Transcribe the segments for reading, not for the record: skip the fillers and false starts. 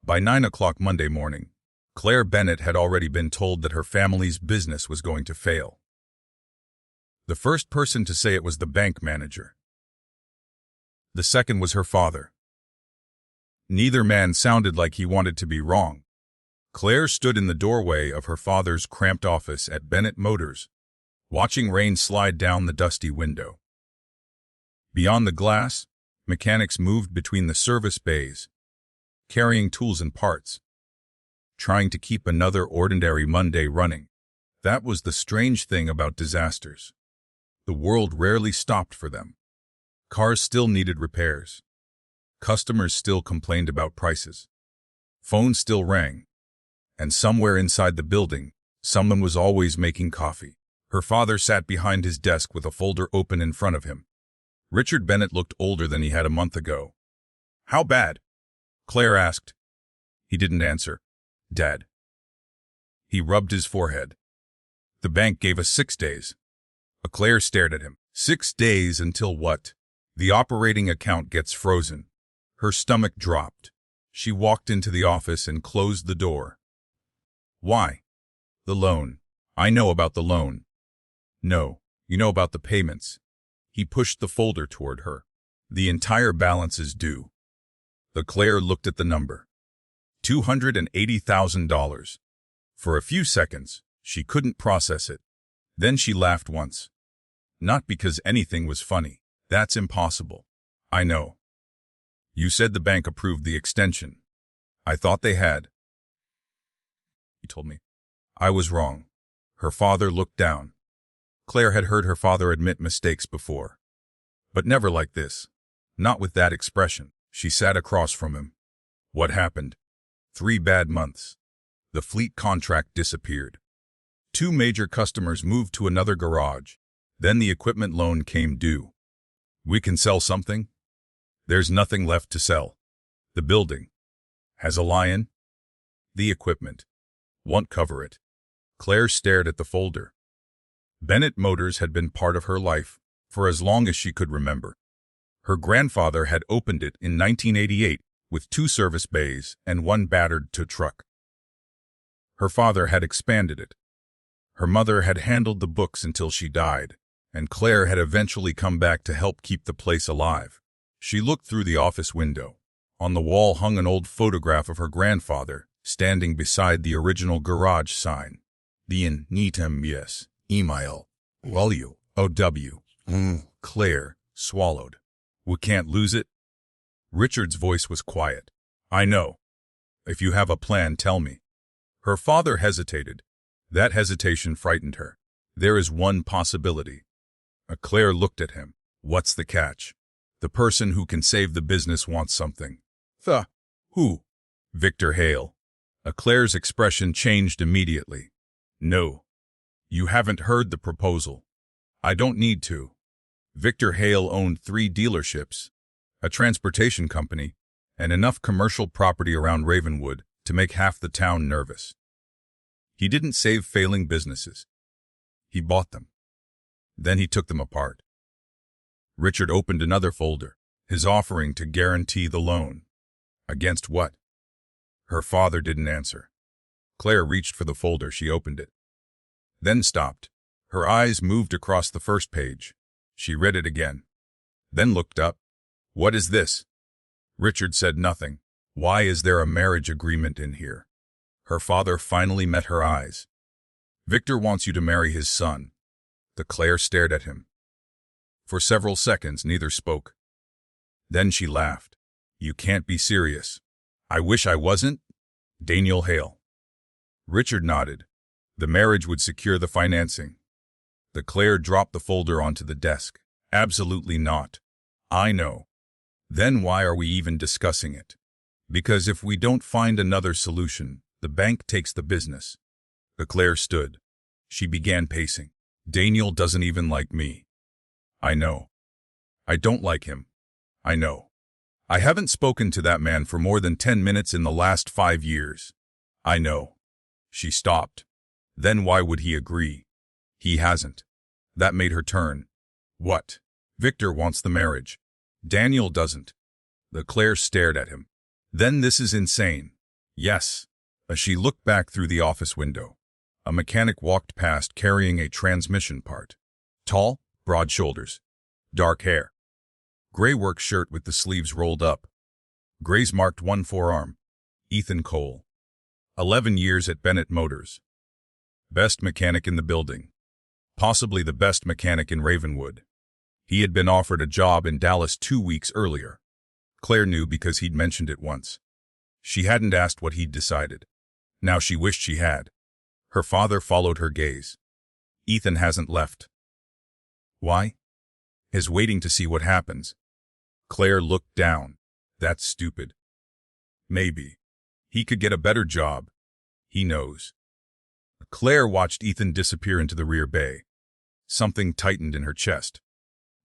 By 9 o'clock Monday morning, Claire Bennett had already been told that her family's business was going to fail. The first person to say it was the bank manager. The second was her father. Neither man sounded like he wanted to be wrong. Claire stood in the doorway of her father's cramped office at Bennett Motors, watching rain slide down the dusty window. Beyond the glass, mechanics moved between the service bays, carrying tools and parts, trying to keep another ordinary Monday running. That was the strange thing about disasters. The world rarely stopped for them. Cars still needed repairs. Customers still complained about prices. Phones still rang. And somewhere inside the building, someone was always making coffee. Her father sat behind his desk with a folder open in front of him. Richard Bennett looked older than he had a month ago. "How bad?" Claire asked. He didn't answer. "Dad." He rubbed his forehead. "The bank gave us 6 days. Claire stared at him. 6 days until what? The operating account gets frozen. Her stomach dropped. She walked into the office and closed the door. "Why?" "The loan. I know about the loan." "No, you know about the payments." He pushed the folder toward her. "The entire balance is due." Claire looked at the number. $280,000. For a few seconds, she couldn't process it. Then she laughed once. "Not because anything was funny. That's impossible." "I know. You said the bank approved the extension. I thought they had." He told me. "I was wrong." Her father looked down. Claire had heard her father admit mistakes before. But never like this. Not with that expression. She sat across from him. "What happened?" 3 bad months. The fleet contract disappeared. 2 major customers moved to another garage. Then the equipment loan came due. "We can sell something?" "There's nothing left to sell." "The building has a lion?" "The equipment won't cover it." Claire stared at the folder. Bennett Motors had been part of her life for as long as she could remember. Her grandfather had opened it in 1988 with 2 service bays and 1 battered tow truck. Her father had expanded it. Her mother had handled the books until she died, and Claire had eventually come back to help keep the place alive. She looked through the office window. On the wall hung an old photograph of her grandfather, standing beside the original garage sign. The Neetam yes, email, Walu, OW. Claire swallowed. "We can't lose it?" Richard's voice was quiet. "I know. If you have a plan, tell me." Her father hesitated. That hesitation frightened her. "There is one possibility." Claire looked at him. "What's the catch?" "The person who can save the business wants something." Who?" "Victor Hale." Claire's expression changed immediately. "No. You haven't heard the proposal." "I don't need to." Victor Hale owned 3 dealerships, a transportation company, and enough commercial property around Ravenwood to make half the town nervous. He didn't save failing businesses. He bought them. Then he took them apart. Richard opened another folder, his offering to guarantee the loan. Against what? Her father didn't answer. Claire reached for the folder. She opened it. Then stopped. Her eyes moved across the first page. She read it again. Then looked up. "What is this?" Richard said nothing. "Why is there a marriage agreement in here?" Her father finally met her eyes. "Victor wants you to marry his son." Claire stared at him. For several seconds, neither spoke. Then she laughed. "You can't be serious." "I wish I wasn't." "Daniel Hale." Richard nodded. The marriage would secure the financing. Claire dropped the folder onto the desk. "Absolutely not." "I know." "Then why are we even discussing it?" "Because if we don't find another solution, the bank takes the business." Claire stood. She began pacing. "Daniel doesn't even like me." "I know." "I don't like him." "I know." "I haven't spoken to that man for more than 10 minutes in the last 5 years." "I know." She stopped. "Then why would he agree?" "He hasn't." That made her turn. "What?" "Victor wants the marriage. Daniel doesn't." Claire stared at him. "Then this is insane." Yes. As she looked back through the office window, a mechanic walked past carrying a transmission part. Tall, broad shoulders, dark hair, gray work shirt with the sleeves rolled up. Gray's marked one forearm. Ethan Cole. 11 years at Bennett Motors. Best mechanic in the building. Possibly the best mechanic in Ravenwood. He had been offered a job in Dallas 2 weeks earlier. Claire knew because he'd mentioned it once. She hadn't asked what he'd decided. Now she wished she had. Her father followed her gaze. Ethan hasn't left. Why? Is waiting to see what happens. Claire looked down. That's stupid. Maybe. He could get a better job. He knows. Claire watched Ethan disappear into the rear bay. Something tightened in her chest.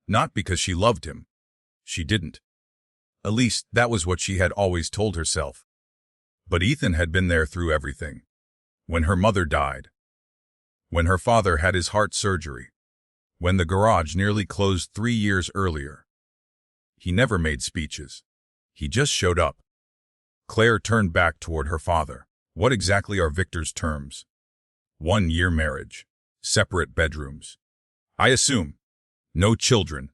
Not because she loved him. She didn't. At least, that was what she had always told herself. But Ethan had been there through everything. When her mother died. When her father had his heart surgery. When the garage nearly closed 3 years earlier. He never made speeches. He just showed up. Claire turned back toward her father. What exactly are Victor's terms? 1-year marriage. Separate bedrooms. I assume. No children.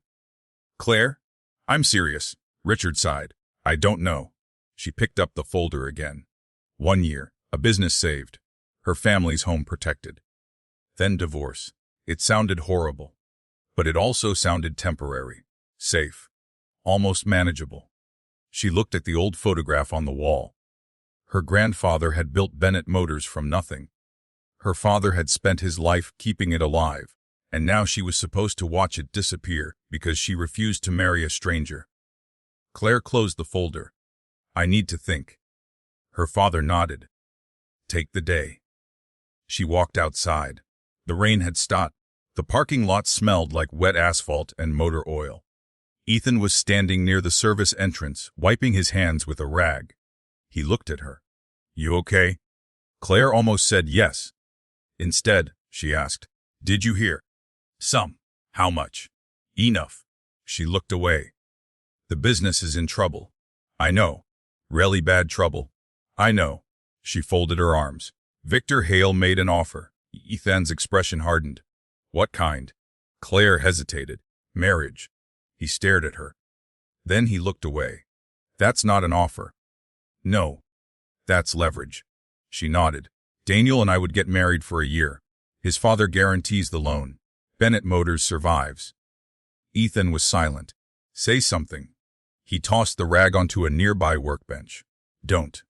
Claire? I'm serious. Richard sighed. I don't know. She picked up the folder again. 1 year. A business saved. Her family's home protected. Then divorce. It sounded horrible. But it also sounded temporary. Safe. Almost manageable. She looked at the old photograph on the wall. Her grandfather had built Bennett Motors from nothing. Her father had spent his life keeping it alive, and now she was supposed to watch it disappear because she refused to marry a stranger. Claire closed the folder. I need to think. Her father nodded. Take the day. She walked outside. The rain had stopped. The parking lot smelled like wet asphalt and motor oil. Ethan was standing near the service entrance, wiping his hands with a rag. He looked at her. You okay? Claire almost said yes. Instead, she asked, did you hear? Some. How much? Enough. She looked away. The business is in trouble. I know. Really bad trouble. I know. She folded her arms. Victor Hale made an offer. Ethan's expression hardened. What kind? Claire hesitated. Marriage. He stared at her. Then he looked away. That's not an offer. No. That's leverage. She nodded. Daniel and I would get married for a year. His father guarantees the loan. Bennett Motors survives. Ethan was silent. Say something. He tossed the rag onto a nearby workbench. Don't.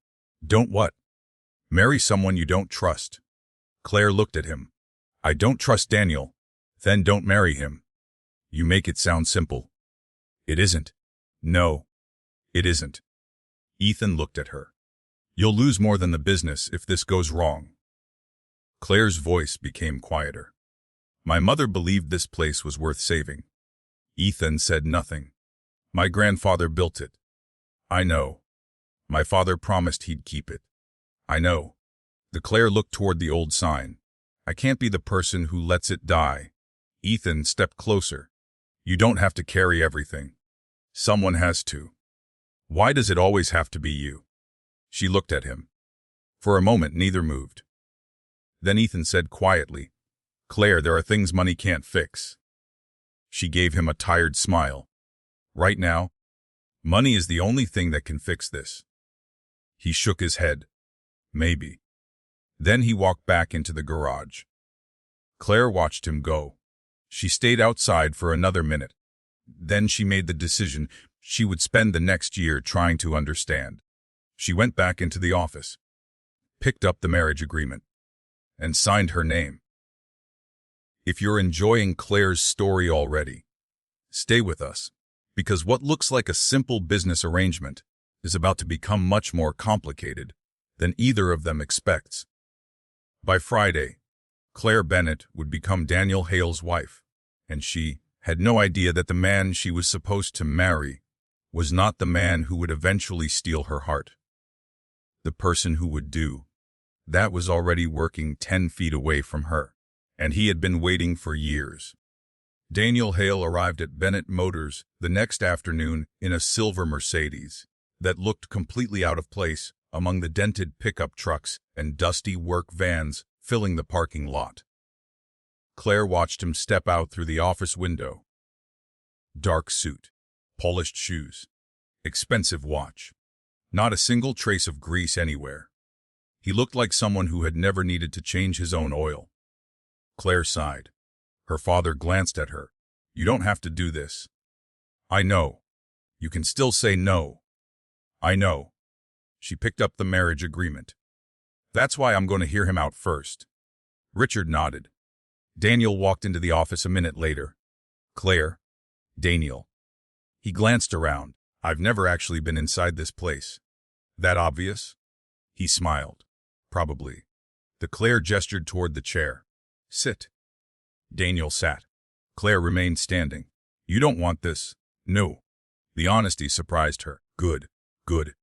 Don't what? Marry someone you don't trust. Claire looked at him. I don't trust Daniel. Then don't marry him. You make it sound simple. It isn't. No. It isn't. Ethan looked at her. You'll lose more than the business if this goes wrong. Claire's voice became quieter. My mother believed this place was worth saving. Ethan said nothing. My grandfather built it. I know. My father promised he'd keep it. I know. Claire looked toward the old sign. I can't be the person who lets it die. Ethan stepped closer. You don't have to carry everything. Someone has to. Why does it always have to be you? She looked at him. For a moment, neither moved. Then Ethan said quietly, Claire, there are things money can't fix. She gave him a tired smile. Right now, money is the only thing that can fix this. He shook his head. Maybe. Then he walked back into the garage. Claire watched him go. She stayed outside for another minute. Then she made the decision she would spend the next year trying to understand. She went back into the office, picked up the marriage agreement, and signed her name. If you're enjoying Claire's story already, stay with us, because what looks like a simple business arrangement is about to become much more complicated than either of them expects. By Friday, Claire Bennett would become Daniel Hale's wife, and she had no idea that the man she was supposed to marry was not the man who would eventually steal her heart. The person who would do that was already working 10 feet away from her, and he had been waiting for years. Daniel Hale arrived at Bennett Motors the next afternoon in a silver Mercedes that looked completely out of place among the dented pickup trucks and dusty work vans filling the parking lot. Claire watched him step out through the office window. Dark suit, polished shoes, expensive watch. Not a single trace of grease anywhere. He looked like someone who had never needed to change his own oil. Claire sighed. Her father glanced at her. You don't have to do this. I know. You can still say no. I know. She picked up the marriage agreement. That's why I'm going to hear him out first. Richard nodded. Daniel walked into the office a minute later. Claire. Daniel. He glanced around. I've never actually been inside this place. That obvious? He smiled. Probably. The Claire gestured toward the chair. Sit. Daniel sat. Claire remained standing. You don't want this? No. The honesty surprised her. Good. Good.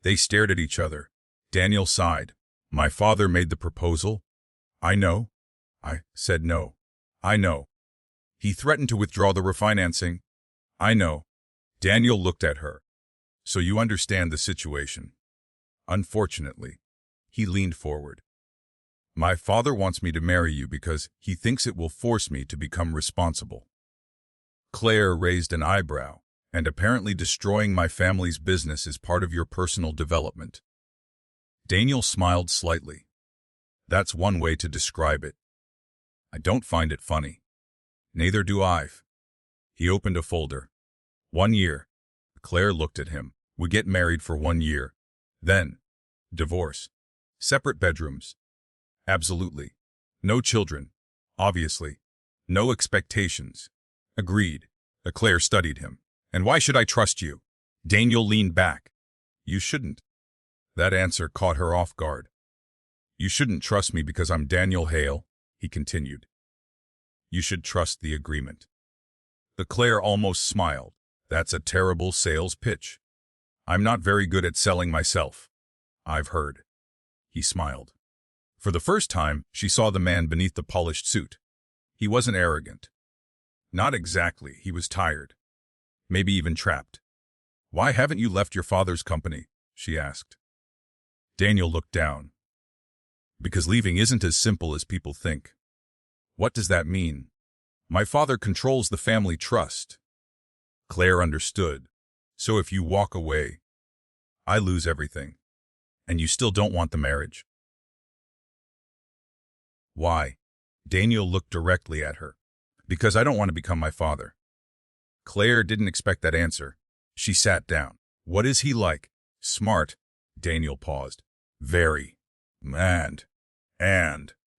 They stared at each other. Daniel sighed. My father made the proposal? I know. I said no. I know. He threatened to withdraw the refinancing? I know. Daniel looked at her. So you understand the situation. Unfortunately. He leaned forward. My father wants me to marry you because he thinks it will force me to become responsible. Claire raised an eyebrow, and apparently destroying my family's business is part of your personal development. Daniel smiled slightly. That's one way to describe it. I don't find it funny. Neither do I. He opened a folder. 1 year. Claire looked at him. We get married for 1 year. Then, divorce. Separate bedrooms. Absolutely. No children. Obviously. No expectations. Agreed. Claire studied him. And why should I trust you? Daniel leaned back. You shouldn't. That answer caught her off guard. You shouldn't trust me because I'm Daniel Hale, he continued. You should trust the agreement. Claire almost smiled. That's a terrible sales pitch. I'm not very good at selling myself. I've heard. He smiled. For the first time, she saw the man beneath the polished suit. He wasn't arrogant. Not exactly, he was tired. Maybe even trapped. Why haven't you left your father's company? She asked. Daniel looked down. Because leaving isn't as simple as people think. What does that mean? My father controls the family trust. Claire understood. So if you walk away, I lose everything. And you still don't want the marriage. Why? Daniel looked directly at her. Because I don't want to become my father. Claire didn't expect that answer. She sat down. What is he like? Smart. Daniel paused. Very. And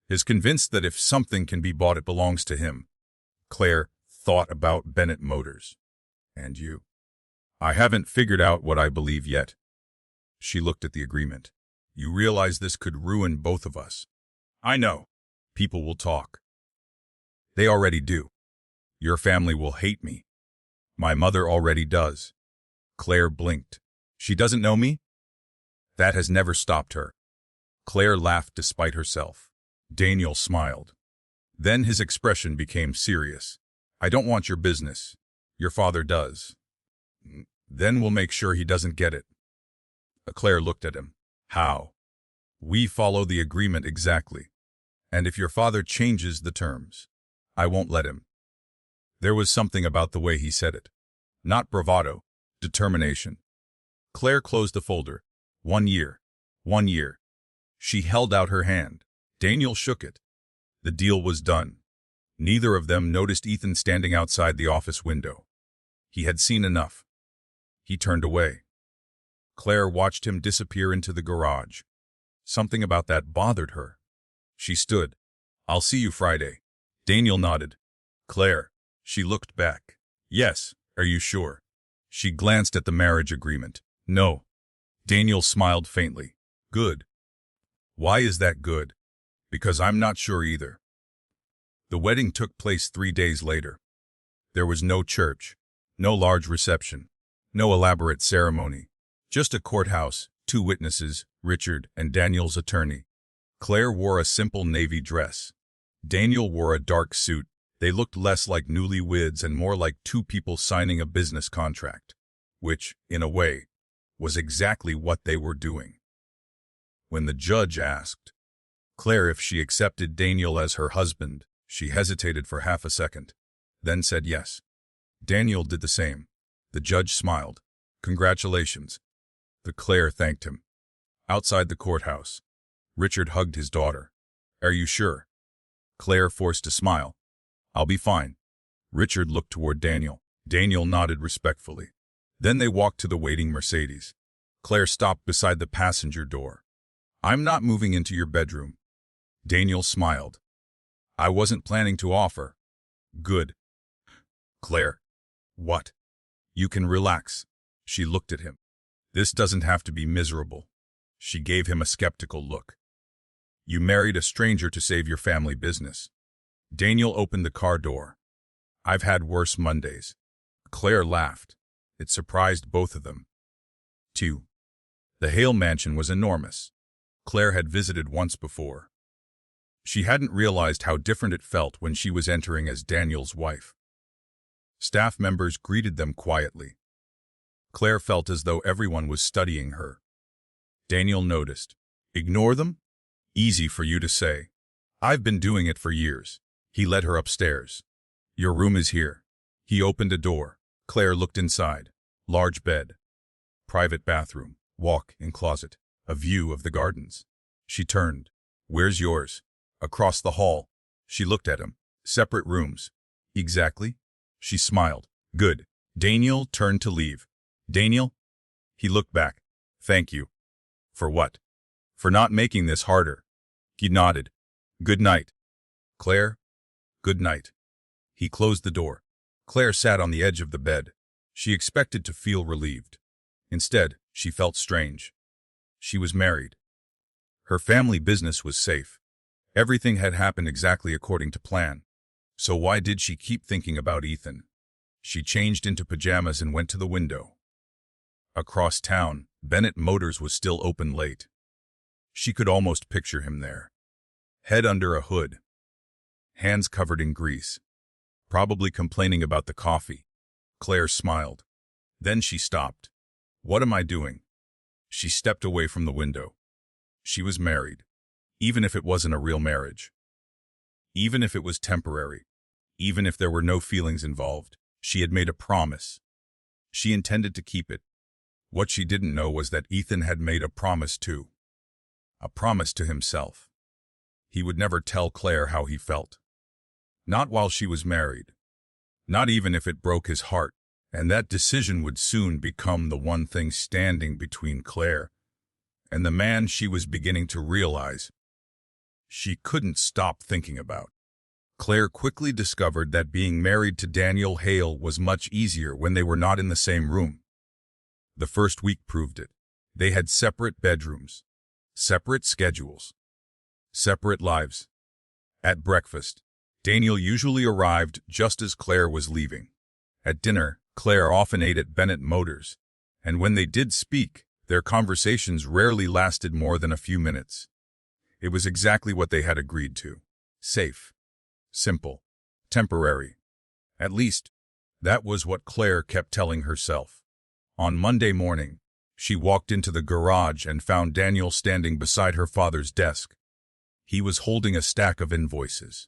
is convinced that if something can be bought, it belongs to him. Claire thought about Bennett Motors. And you? I haven't figured out what I believe yet. She looked at the agreement. You realize this could ruin both of us. I know. People will talk. They already do. Your family will hate me. My mother already does. Claire blinked. She doesn't know me? That has never stopped her. Claire laughed despite herself. Daniel smiled. Then his expression became serious. I don't want your business. Your father does. Then we'll make sure he doesn't get it. Claire looked at him. How? We follow the agreement exactly. And if your father changes the terms, I won't let him. There was something about the way he said it. Not bravado, determination. Claire closed the folder. 1 year. 1 year. She held out her hand. Daniel shook it. The deal was done. Neither of them noticed Ethan standing outside the office window. He had seen enough. He turned away. Claire watched him disappear into the garage. Something about that bothered her. She stood. I'll see you Friday. Daniel nodded. Claire. She looked back. Yes, are you sure? She glanced at the marriage agreement. No. Daniel smiled faintly. Good. Why is that good? Because I'm not sure either. The wedding took place 3 days later. There was no church, no large reception, no elaborate ceremony. Just a courthouse, 2 witnesses, Richard and Daniel's attorney. Claire wore a simple navy dress. Daniel wore a dark suit. They looked less like newlyweds and more like 2 people signing a business contract, which, in a way, was exactly what they were doing. When the judge asked Claire if she accepted Daniel as her husband, she hesitated for half a second, then said yes. Daniel did the same. The judge smiled. Congratulations. The Claire thanked him. Outside the courthouse, Richard hugged his daughter. Are you sure? Claire forced a smile. I'll be fine. Richard looked toward Daniel. Daniel nodded respectfully. Then they walked to the waiting Mercedes. Claire stopped beside the passenger door. I'm not moving into your bedroom. Daniel smiled. I wasn't planning to offer. Good. Claire. What? You can relax. She looked at him. This doesn't have to be miserable. She gave him a skeptical look. You married a stranger to save your family business. Daniel opened the car door. I've had worse Mondays. Claire laughed. It surprised both of them. 2. The Hale mansion was enormous. Claire had visited once before. She hadn't realized how different it felt when she was entering as Daniel's wife. Staff members greeted them quietly. Claire felt as though everyone was studying her. Daniel noticed. Ignore them? Easy for you to say. I've been doing it for years. He led her upstairs. Your room is here. He opened a door. Claire looked inside. Large bed. Private bathroom. Walk-in closet. A view of the gardens. She turned. Where's yours? Across the hall. She looked at him. Separate rooms. Exactly? She smiled. Good. Daniel turned to leave. Daniel? He looked back. Thank you. For what? For not making this harder. He nodded. Good night. Claire? Good night. He closed the door. Claire sat on the edge of the bed. She expected to feel relieved. Instead, she felt strange. She was married. Her family business was safe. Everything had happened exactly according to plan. So why did she keep thinking about Ethan? She changed into pajamas and went to the window. Across town, Bennett Motors was still open late. She could almost picture him there. Head under a hood. Hands covered in grease. Probably complaining about the coffee. Claire smiled. Then she stopped. What am I doing? She stepped away from the window. She was married. Even if it wasn't a real marriage. Even if it was temporary. Even if there were no feelings involved. She had made a promise. She intended to keep it. What she didn't know was that Ethan had made a promise too. A promise to himself. He would never tell Claire how he felt. Not while she was married. Not even if it broke his heart. And that decision would soon become the one thing standing between Claire and the man she was beginning to realize she couldn't stop thinking about. Claire quickly discovered that being married to Daniel Hale was much easier when they were not in the same room. The first week proved it. They had separate bedrooms, separate schedules, separate lives. At breakfast, Daniel usually arrived just as Claire was leaving. At dinner, Claire often ate at Bennett Motors, and when they did speak, their conversations rarely lasted more than a few minutes. It was exactly what they had agreed to. Safe. Simple. Temporary. At least, that was what Claire kept telling herself. On Monday morning, she walked into the garage and found Daniel standing beside her father's desk. He was holding a stack of invoices.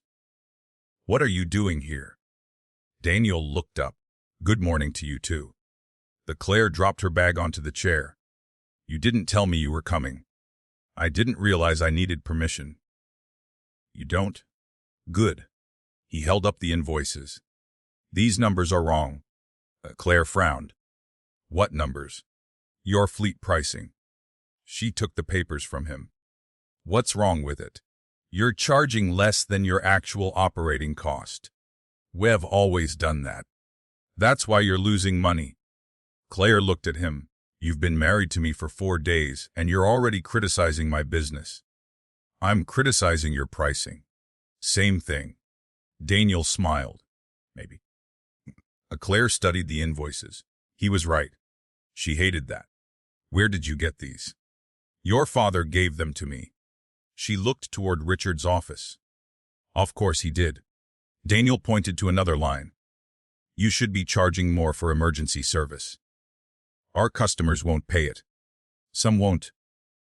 What are you doing here? Daniel looked up. Good morning to you too. The Claire dropped her bag onto the chair. You didn't tell me you were coming. I didn't realize I needed permission. You don't? Good. He held up the invoices. These numbers are wrong. Claire frowned. What numbers? Your fleet pricing. She took the papers from him. What's wrong with it? You're charging less than your actual operating cost. We've always done that. That's why you're losing money. Claire looked at him. You've been married to me for 4 days, and you're already criticizing my business. I'm criticizing your pricing. Same thing. Daniel smiled. Maybe. Claire studied the invoices. He was right. She hated that. Where did you get these? Your father gave them to me. She looked toward Richard's office. Of course he did. Daniel pointed to another line. You should be charging more for emergency service. Our customers won't pay it. Some won't.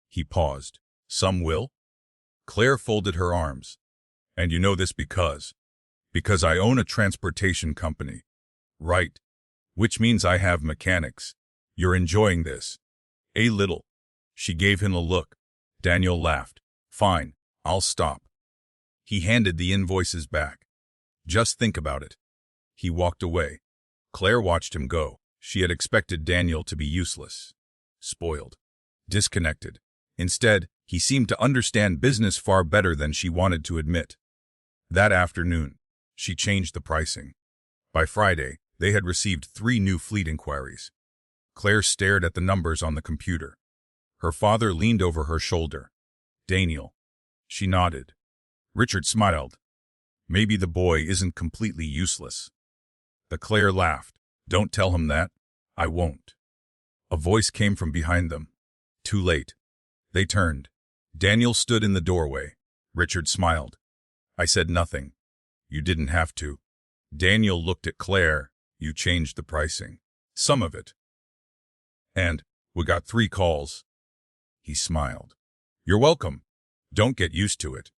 He paused. Some will. Claire folded her arms. And you know this because I own a transportation company. Right. Which means I have mechanics. You're enjoying this. A little. She gave him a look. Daniel laughed. Fine, I'll stop. He handed the invoices back. Just think about it. He walked away. Claire watched him go. She had expected Daniel to be useless, spoiled, disconnected. Instead, he seemed to understand business far better than she wanted to admit. That afternoon, she changed the pricing. By Friday, they had received 3 new fleet inquiries. Claire stared at the numbers on the computer. Her father leaned over her shoulder. Daniel. She nodded. Richard smiled. Maybe the boy isn't completely useless. The Claire laughed. Don't tell him that. I won't. A voice came from behind them. Too late. They turned. Daniel stood in the doorway. Richard smiled. I said nothing. You didn't have to. Daniel looked at Claire. You changed the pricing. Some of it. And we got 3 calls. He smiled. You're welcome. Don't get used to it.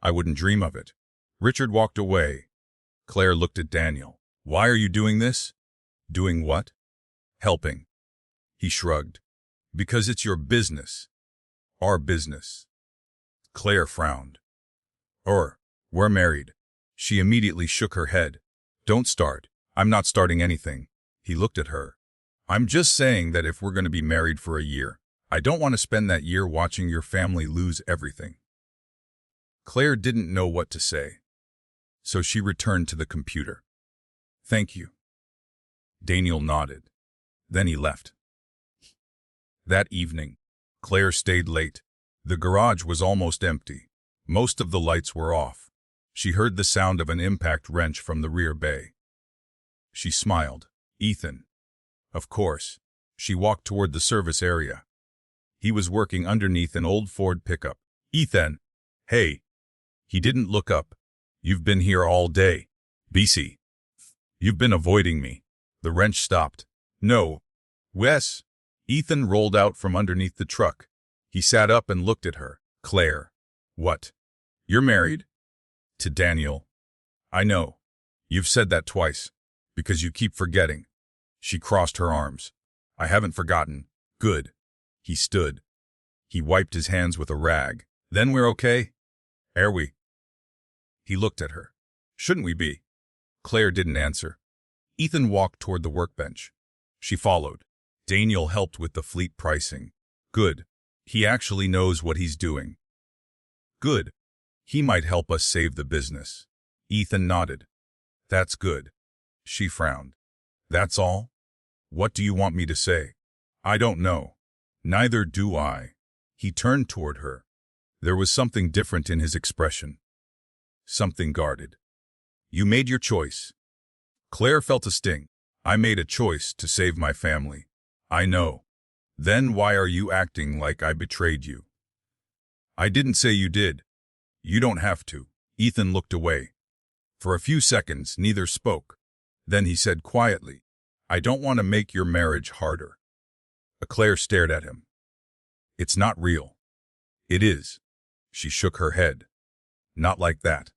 I wouldn't dream of it. Richard walked away. Claire looked at Daniel. Why are you doing this? Doing what? Helping. He shrugged. Because it's your business. Our business. Claire frowned. We're married. She immediately shook her head. Don't start. I'm not starting anything. He looked at her. I'm just saying that if we're going to be married for a year, I don't want to spend that year watching your family lose everything. Claire didn't know what to say, so she returned to the computer. Thank you. Daniel nodded. Then he left. That evening, Claire stayed late. The garage was almost empty. Most of the lights were off. She heard the sound of an impact wrench from the rear bay. She smiled. Ethan. Of course. She walked toward the service area. He was working underneath an old Ford pickup. Ethan. Hey. He didn't look up. You've been here all day. BC. You've been avoiding me. The wrench stopped. No. Wes. Ethan rolled out from underneath the truck. He sat up and looked at her. Claire. What? You're married? To Daniel. I know. You've said that twice. Because you keep forgetting. She crossed her arms. I haven't forgotten. Good. He stood. He wiped his hands with a rag. Then we're okay? Are we? He looked at her. Shouldn't we be? Claire didn't answer. Ethan walked toward the workbench. She followed. Daniel helped with the fleet pricing. Good. He actually knows what he's doing. Good. He might help us save the business. Ethan nodded. That's good. She frowned. That's all? What do you want me to say? I don't know. Neither do I. He turned toward her. There was something different in his expression. Something guarded. You made your choice. Claire felt a sting. I made a choice to save my family. I know. Then why are you acting like I betrayed you? I didn't say you did. You don't have to. Ethan looked away. For a few seconds, neither spoke. Then he said quietly, I don't want to make your marriage harder. Claire stared at him. It's not real. It is. She shook her head. Not like that.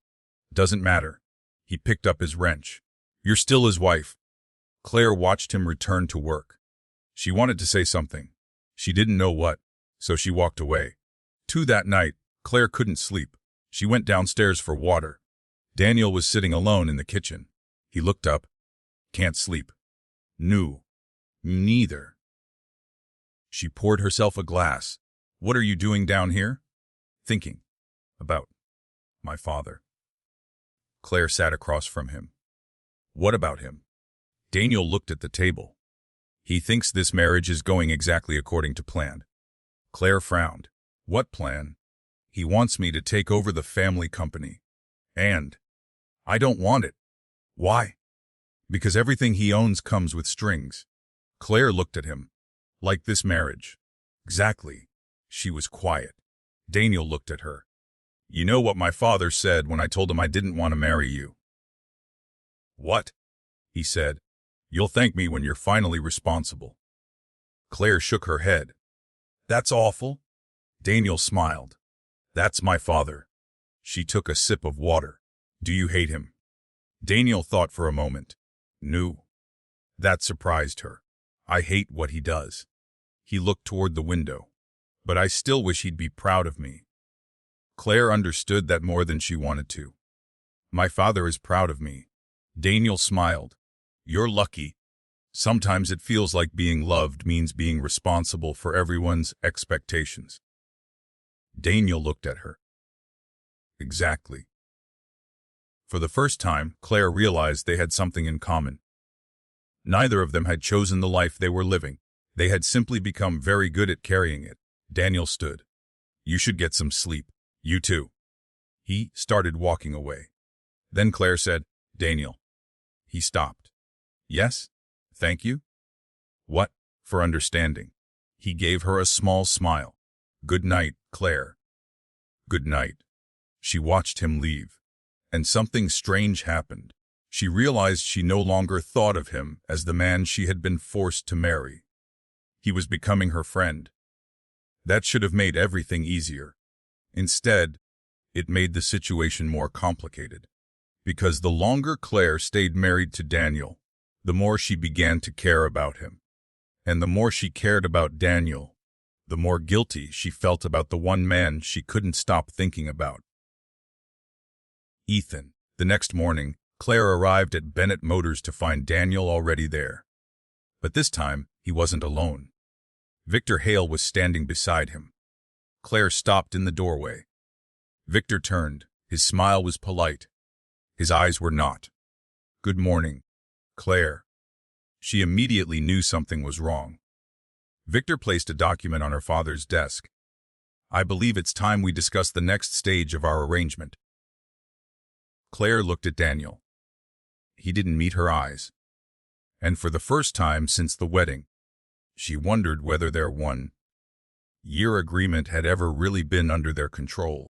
Doesn't matter. He picked up his wrench. You're still his wife. Claire watched him return to work. She wanted to say something. She didn't know what, so she walked away. That night, Claire couldn't sleep. She went downstairs for water. Daniel was sitting alone in the kitchen. He looked up. Can't sleep. No. Neither. She poured herself a glass. What are you doing down here? Thinking. About my father. Claire sat across from him. What about him? Daniel looked at the table. He thinks this marriage is going exactly according to plan. Claire frowned. What plan? He wants me to take over the family company. And I don't want it. Why? Because everything he owns comes with strings. Claire looked at him. Like this marriage. Exactly. She was quiet. Daniel looked at her. You know what my father said when I told him I didn't want to marry you? What? He said. You'll thank me when you're finally responsible. Claire shook her head. That's awful. Daniel smiled. That's my father. She took a sip of water. Do you hate him? Daniel thought for a moment. No. That surprised her. I hate what he does. He looked toward the window. But I still wish he'd be proud of me. Claire understood that more than she wanted to. My father is proud of me. Daniel smiled. You're lucky. Sometimes it feels like being loved means being responsible for everyone's expectations. Daniel looked at her. Exactly. For the first time, Claire realized they had something in common. Neither of them had chosen the life they were living. They had simply become very good at carrying it. Daniel stood. You should get some sleep. You too. He started walking away. Then Claire said, Daniel. He stopped. Yes? Thank you? What? For understanding. He gave her a small smile. Good night, Claire. Good night. She watched him leave. And something strange happened. She realized she no longer thought of him as the man she had been forced to marry. He was becoming her friend. That should have made everything easier. Instead, it made the situation more complicated. Because the longer Claire stayed married to Daniel, the more she began to care about him. And the more she cared about Daniel, the more guilty she felt about the one man she couldn't stop thinking about. Ethan. The next morning, Claire arrived at Bennett Motors to find Daniel already there. But this time, he wasn't alone. Victor Hale was standing beside him. Claire stopped in the doorway. Victor turned. His smile was polite. His eyes were not. Good morning, Claire. She immediately knew something was wrong. Victor placed a document on her father's desk. I believe it's time we discuss the next stage of our arrangement. Claire looked at Daniel. He didn't meet her eyes. And for the first time since the wedding, she wondered whether their one-year agreement had ever really been under their control.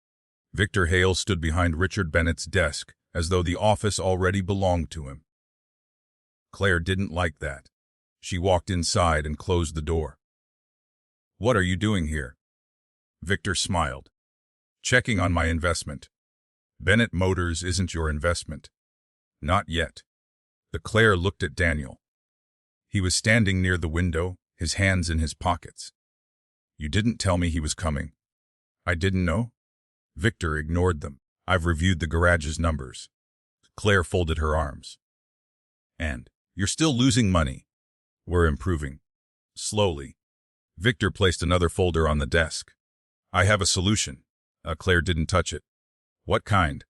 Victor Hale stood behind Richard Bennett's desk, as though the office already belonged to him. Claire didn't like that. She walked inside and closed the door. What are you doing here? Victor smiled. Checking on my investment. Bennett Motors isn't your investment. Not yet. Claire looked at Daniel. He was standing near the window, his hands in his pockets. You didn't tell me he was coming. I didn't know. Victor ignored them. I've reviewed the garage's numbers. Claire folded her arms. And you're still losing money. We're improving. Slowly. Victor placed another folder on the desk. I have a solution. Claire didn't touch it. What kind?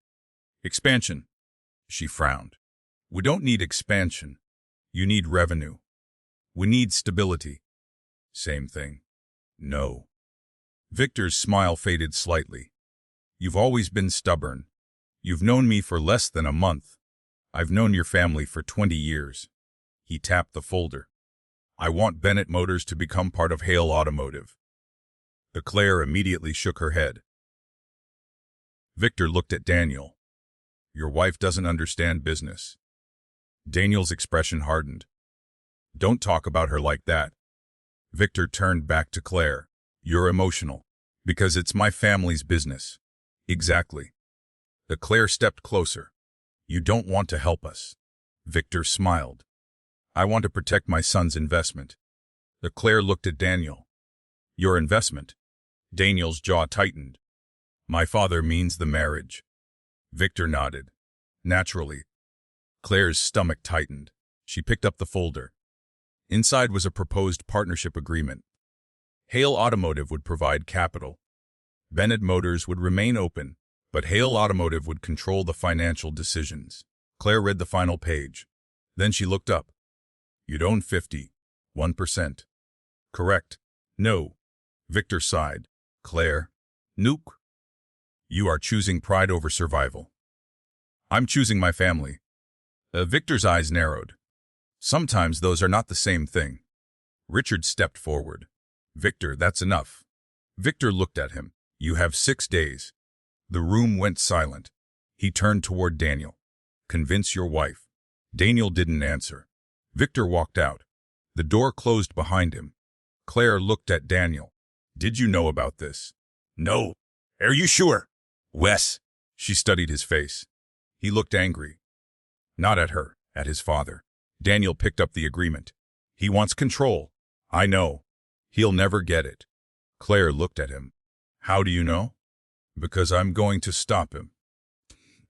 Expansion. She frowned. We don't need expansion. You need revenue. We need stability. Same thing. No. Victor's smile faded slightly. You've always been stubborn. You've known me for less than a month. I've known your family for 20 years. He tapped the folder. I want Bennett Motors to become part of Hale Automotive. Claire immediately shook her head. Victor looked at Daniel. Your wife doesn't understand business. Daniel's expression hardened. Don't talk about her like that. Victor turned back to Claire. You're emotional. Because it's my family's business. Exactly. Claire stepped closer. You don't want to help us. Victor smiled. I want to protect my son's investment. Claire looked at Daniel. Your investment? Daniel's jaw tightened. My father means the marriage. Victor nodded. Naturally. Claire's stomach tightened. She picked up the folder. Inside was a proposed partnership agreement. Hale Automotive would provide capital. Bennett Motors would remain open, but Hale Automotive would control the financial decisions. Claire read the final page. Then she looked up. You'd own 51%. Correct. No. Victor sighed. Claire. Nope. You are choosing pride over survival. I'm choosing my family. Victor's eyes narrowed. Sometimes those are not the same thing. Richard stepped forward. Victor, that's enough. Victor looked at him. You have 6 days. The room went silent. He turned toward Daniel. Convince your wife. Daniel didn't answer. Victor walked out. The door closed behind him. Claire looked at Daniel. Did you know about this? No. Are you sure? Wes. She studied his face. He looked angry. Not at her, at his father. Daniel picked up the agreement. He wants control. I know. He'll never get it. Claire looked at him. How do you know? Because I'm going to stop him.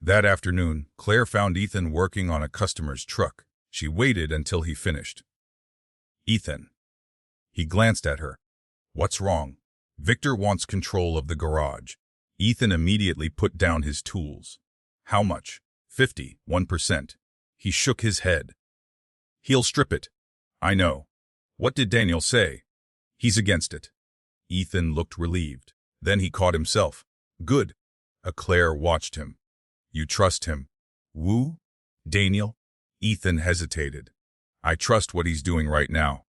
That afternoon, Claire found Ethan working on a customer's truck. She waited until he finished. Ethan. He glanced at her. What's wrong? Victor wants control of the garage. Ethan immediately put down his tools. How much? 51%. He shook his head. He'll strip it. I know. What did Daniel say? He's against it. Ethan looked relieved. Then he caught himself. Good. Claire watched him. You trust him? Woo? Daniel? Ethan hesitated. I trust what he's doing right now.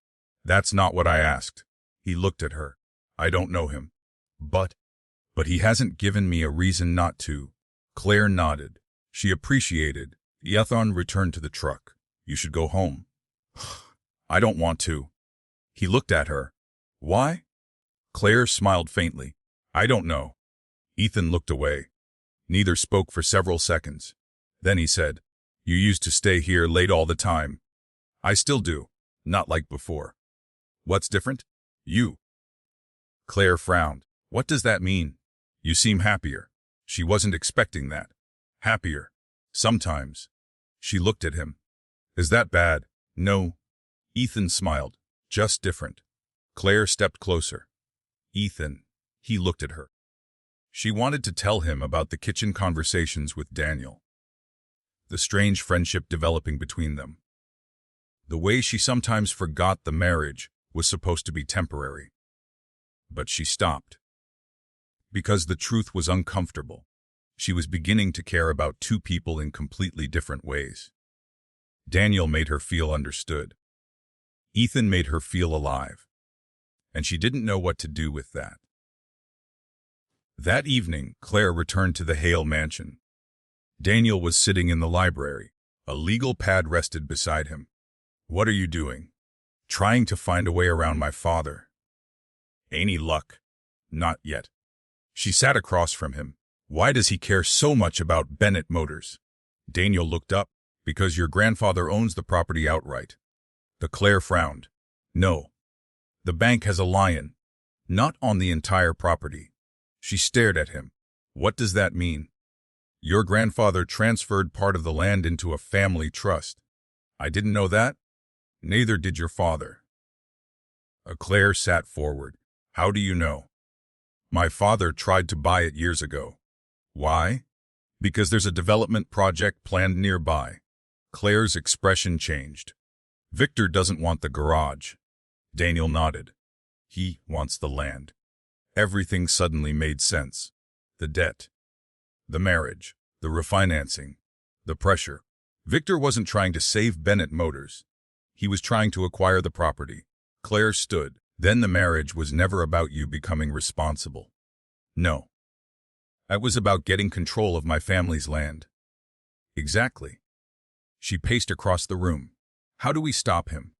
That's not what I asked. He looked at her. I don't know him. But he hasn't given me a reason not to. Claire nodded. She appreciated. Ethan returned to the truck. You should go home. I don't want to. He looked at her. Why? Claire smiled faintly. I don't know. Ethan looked away. Neither spoke for several seconds. Then he said, You used to stay here late all the time. I still do. Not like before. What's different? You. Claire frowned. What does that mean? You seem happier. She wasn't expecting that. Happier. Sometimes. She looked at him. Is that bad? No. Ethan smiled. Just different. Claire stepped closer. Ethan. He looked at her. She wanted to tell him about the kitchen conversations with Daniel. The strange friendship developing between them. The way she sometimes forgot the marriage was supposed to be temporary. But she stopped. Because the truth was uncomfortable. She was beginning to care about two people in completely different ways. Daniel made her feel understood. Ethan made her feel alive. And she didn't know what to do with that. That evening, Claire returned to the Hale mansion. Daniel was sitting in the library. A legal pad rested beside him. What are you doing? Trying to find a way around my father. Any luck? Not yet. She sat across from him. Why does he care so much about Bennett Motors? Daniel looked up. Because your grandfather owns the property outright. The Claire frowned. No. The bank has a lion. Not on the entire property. She stared at him. What does that mean? Your grandfather transferred part of the land into a family trust. I didn't know that. Neither did your father. Claire sat forward. How do you know? My father tried to buy it years ago. Why? Because there's a development project planned nearby. Claire's expression changed. Victor doesn't want the garage. Daniel nodded. He wants the land. Everything suddenly made sense. The debt. The marriage. The refinancing. The pressure. Victor wasn't trying to save Bennett Motors. He was trying to acquire the property. Claire stood. Then the marriage was never about you becoming responsible. No. It was about getting control of my family's land. Exactly. She paced across the room. How do we stop him?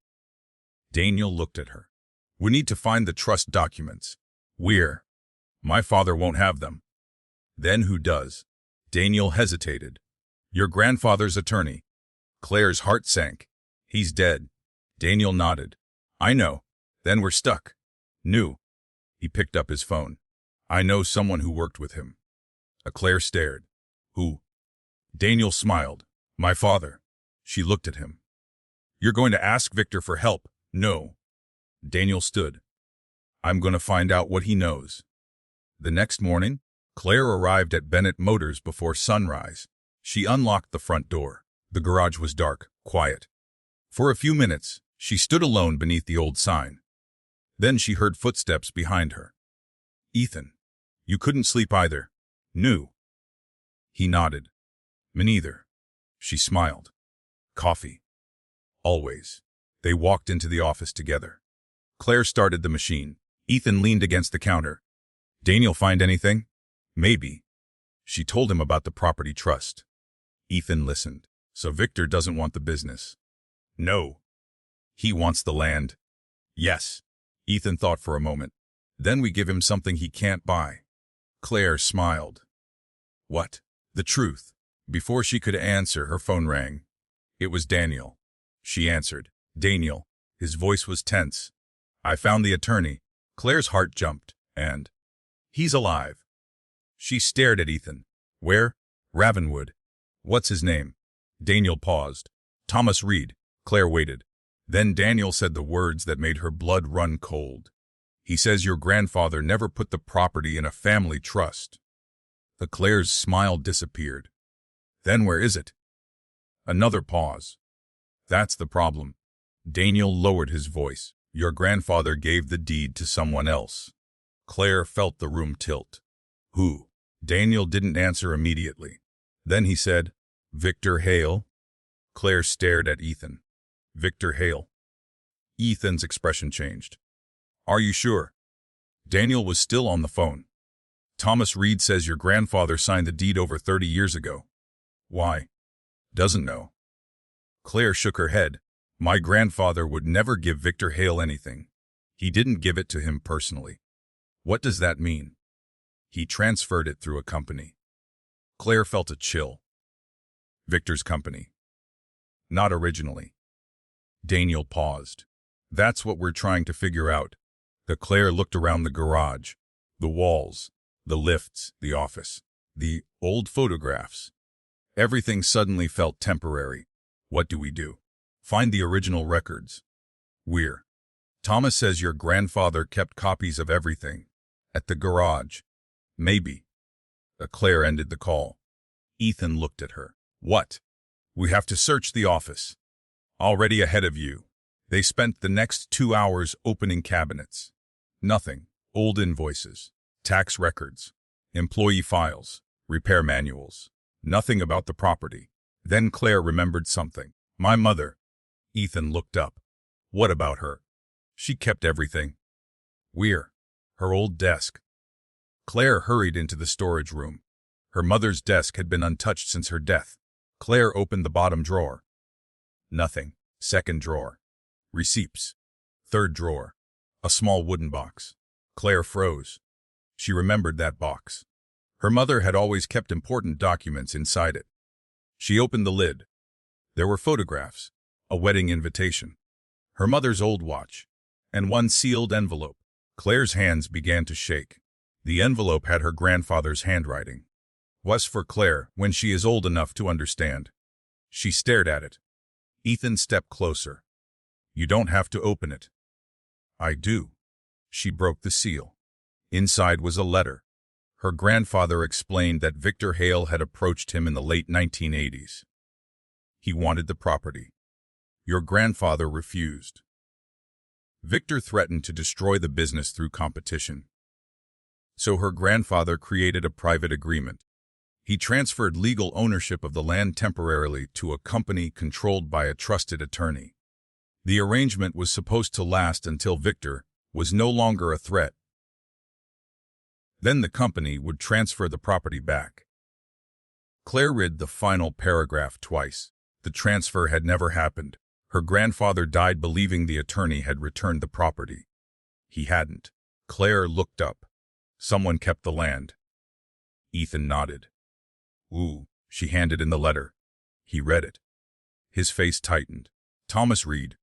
Daniel looked at her. We need to find the trust documents. Where? My father won't have them. Then who does? Daniel hesitated. Your grandfather's attorney. Claire's heart sank. He's dead. Daniel nodded. I know. Then we're stuck. New. He picked up his phone. I know someone who worked with him. Claire stared. Who? Daniel smiled. My father. She looked at him. You're going to ask Victor for help? No. Daniel stood. I'm going to find out what he knows. The next morning, Claire arrived at Bennett Motors before sunrise. She unlocked the front door. The garage was dark, quiet. For a few minutes, she stood alone beneath the old sign. Then she heard footsteps behind her. Ethan. You couldn't sleep either. New. He nodded. Me neither. She smiled. Coffee. Always. They walked into the office together. Claire started the machine. Ethan leaned against the counter. Daniel find anything? Maybe. She told him about the property trust. Ethan listened. So Victor doesn't want the business. No. He wants the land. Yes. Ethan thought for a moment. Then we give him something he can't buy. Claire smiled. What? The truth. Before she could answer, her phone rang. It was Daniel. She answered. Daniel. His voice was tense. I found the attorney. Claire's heart jumped. And he's alive. She stared at Ethan. Where? Ravenwood. What's his name? Daniel paused. Thomas Reed. Claire waited. Then Daniel said the words that made her blood run cold. He says your grandfather never put the property in a family trust. The Claire's smile disappeared. Then where is it? Another pause. That's the problem. Daniel lowered his voice. Your grandfather gave the deed to someone else. Claire felt the room tilt. Who? Daniel didn't answer immediately. Then he said, Victor Hale. Claire stared at Ethan. Victor Hale. Ethan's expression changed. Are you sure? Daniel was still on the phone. Thomas Reed says your grandfather signed the deed over 30 years ago. Why? Doesn't know. Claire shook her head. My grandfather would never give Victor Hale anything. He didn't give it to him personally. What does that mean? He transferred it through a company. Claire felt a chill. Victor's company. Not originally. Daniel paused. That's what we're trying to figure out. Claire looked around the garage, the walls, the lifts, the office, the old photographs. Everything suddenly felt temporary. What do we do? Find the original records. Thomas says your grandfather kept copies of everything. At the garage. Maybe. Claire ended the call. Ethan looked at her. What? We have to search the office. Already ahead of you. They spent the next 2 hours opening cabinets. Nothing. Old invoices, tax records, employee files, repair manuals. Nothing about the property. Then Claire remembered something. My mother. Ethan looked up. What about her? She kept everything. Her old desk. Claire hurried into the storage room. Her mother's desk had been untouched since her death. Claire opened the bottom drawer. Nothing. Second drawer. Receipts. Third drawer. A small wooden box. Claire froze. She remembered that box. Her mother had always kept important documents inside it. She opened the lid. There were photographs, a wedding invitation, her mother's old watch, and one sealed envelope. Claire's hands began to shake. The envelope had her grandfather's handwriting. Was for Claire when she is old enough to understand. She stared at it. Ethan stepped closer. You don't have to open it. I do. She broke the seal. Inside was a letter. Her grandfather explained that Victor Hale had approached him in the late 1980s. He wanted the property. Your grandfather refused. Victor threatened to destroy the business through competition. So her grandfather created a private agreement. He transferred legal ownership of the land temporarily to a company controlled by a trusted attorney. The arrangement was supposed to last until Victor was no longer a threat. Then the company would transfer the property back. Claire read the final paragraph twice. The transfer had never happened. Her grandfather died believing the attorney had returned the property. He hadn't. Claire looked up. Someone kept the land. Ethan nodded. Ooh, she handed in the letter. He read it. His face tightened. Thomas Reed.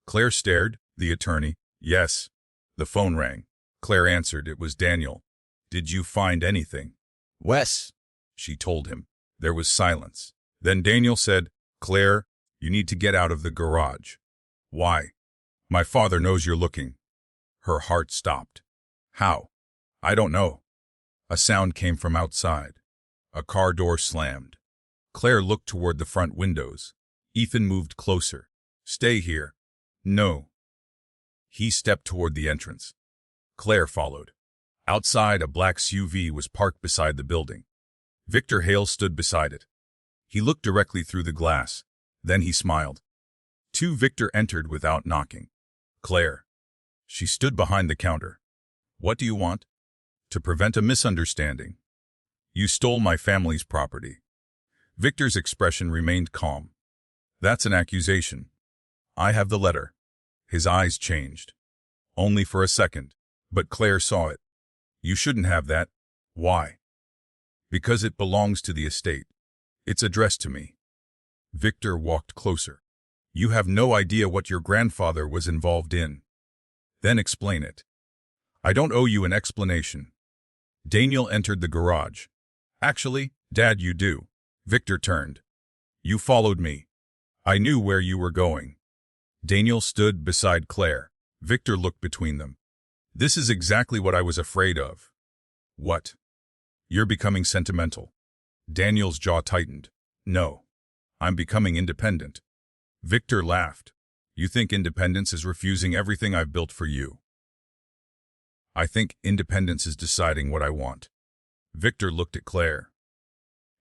Claire stared. The attorney. Yes. The phone rang. Claire answered. It was Daniel. Did you find anything? Wes, she told him. There was silence. Then Daniel said, Claire, you need to get out of the garage. Why? My father knows you're looking. Her heart stopped. How? I don't know. A sound came from outside. A car door slammed. Claire looked toward the front windows. Ethan moved closer. Stay here. No. He stepped toward the entrance. Claire followed. Outside, a black SUV was parked beside the building. Victor Hale stood beside it. He looked directly through the glass. Then he smiled. Victor entered without knocking. Claire. She stood behind the counter. What do you want? To prevent a misunderstanding. You stole my family's property. Victor's expression remained calm. That's an accusation. I have the letter. His eyes changed. Only for a second. But Claire saw it. You shouldn't have that. Why? Because it belongs to the estate. It's addressed to me. Victor walked closer. You have no idea what your grandfather was involved in. Then explain it. I don't owe you an explanation. Daniel entered the garage. Actually, Dad, you do. Victor turned. You followed me. I knew where you were going. Daniel stood beside Claire. Victor looked between them. This is exactly what I was afraid of. What? You're becoming sentimental. Daniel's jaw tightened. No. I'm becoming independent. Victor laughed. You think independence is refusing everything I've built for you? I think independence is deciding what I want. Victor looked at Claire.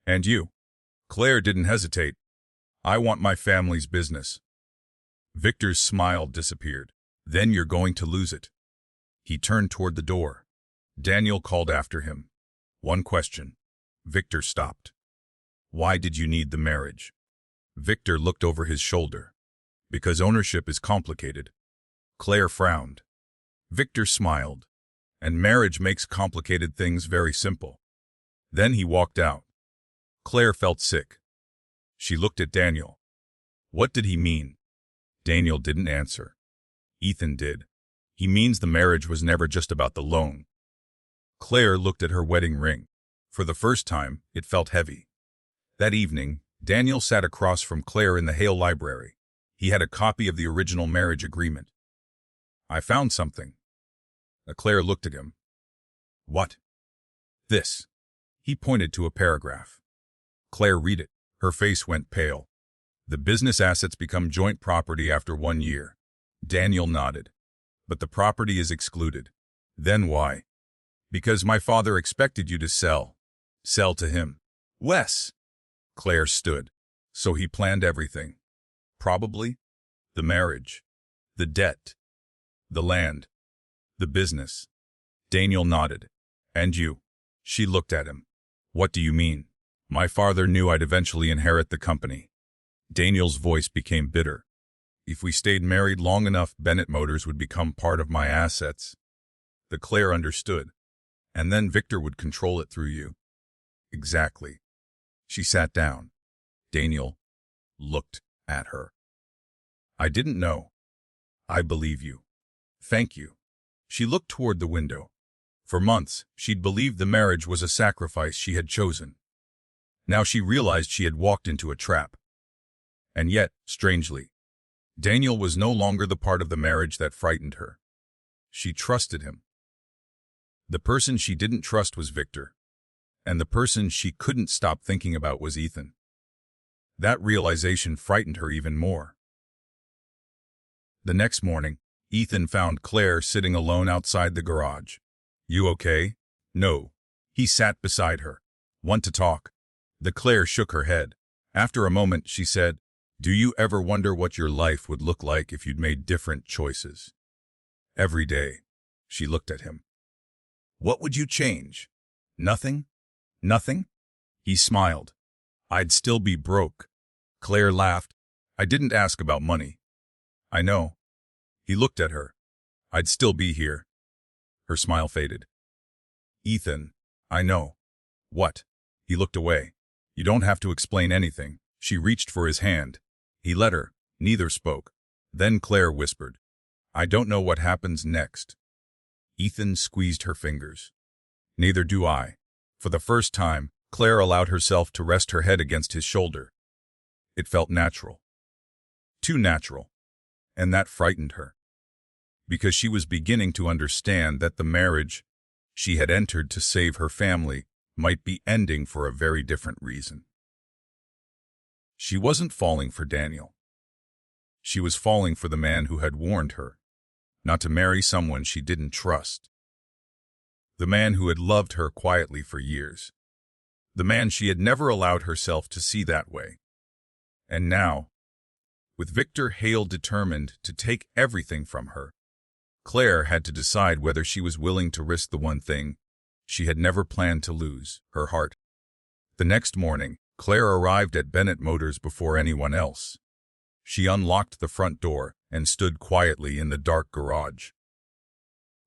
And you? Claire didn't hesitate. I want my family's business. Victor's smile disappeared. Then you're going to lose it. He turned toward the door. Daniel called after him. One question. Victor stopped. Why did you need the marriage? Victor looked over his shoulder. Because ownership is complicated. Claire frowned. Victor smiled. And marriage makes complicated things very simple. Then he walked out. Claire felt sick. She looked at Daniel. What did he mean? Daniel didn't answer. Ethan did. He means the marriage was never just about the loan. Claire looked at her wedding ring. For the first time, it felt heavy. That evening, Daniel sat across from Claire in the Hale library. He had a copy of the original marriage agreement. I found something. Claire looked at him. What? This. He pointed to a paragraph. Claire read it. Her face went pale. The business assets become joint property after 1 year. Daniel nodded. But the property is excluded. Then why? Because my father expected you to sell. Sell to him. Wes. Claire stood. So he planned everything. Probably. The marriage. The debt. The land. The business. Daniel nodded. And you? She looked at him. What do you mean? My father knew I'd eventually inherit the company. Daniel's voice became bitter. If we stayed married long enough, Bennett Motors would become part of my assets. The Claire understood. And then Victor would control it through you. Exactly. She sat down. Daniel looked at her. I didn't know. I believe you. Thank you. She looked toward the window. For months, she'd believed the marriage was a sacrifice she had chosen. Now she realized she had walked into a trap. And yet, strangely, Daniel was no longer the part of the marriage that frightened her. She trusted him. The person she didn't trust was Victor. And the person she couldn't stop thinking about was Ethan. That realization frightened her even more. The next morning, Ethan found Claire sitting alone outside the garage. You okay? No. He sat beside her. Want to talk? The Claire shook her head. After a moment, she said, Do you ever wonder what your life would look like if you'd made different choices? Every day. She looked at him. What would you change? Nothing? Nothing? He smiled. I'd still be broke. Claire laughed. I didn't ask about money. I know. He looked at her. I'd still be here. Her smile faded. Ethan, I know. What? He looked away. You don't have to explain anything. She reached for his hand. He let her. Neither spoke. Then Claire whispered, I don't know what happens next. Ethan squeezed her fingers. Neither do I. For the first time, Claire allowed herself to rest her head against his shoulder. It felt natural. Too natural. And that frightened her. Because she was beginning to understand that the marriage she had entered to save her family might be ending for a very different reason. She wasn't falling for Daniel. She was falling for the man who had warned her not to marry someone she didn't trust. The man who had loved her quietly for years. The man she had never allowed herself to see that way. And now, with Victor Hale determined to take everything from her, Claire had to decide whether she was willing to risk the one thing she had never planned to lose, her heart. The next morning, Claire arrived at Bennett Motors before anyone else. She unlocked the front door and stood quietly in the dark garage.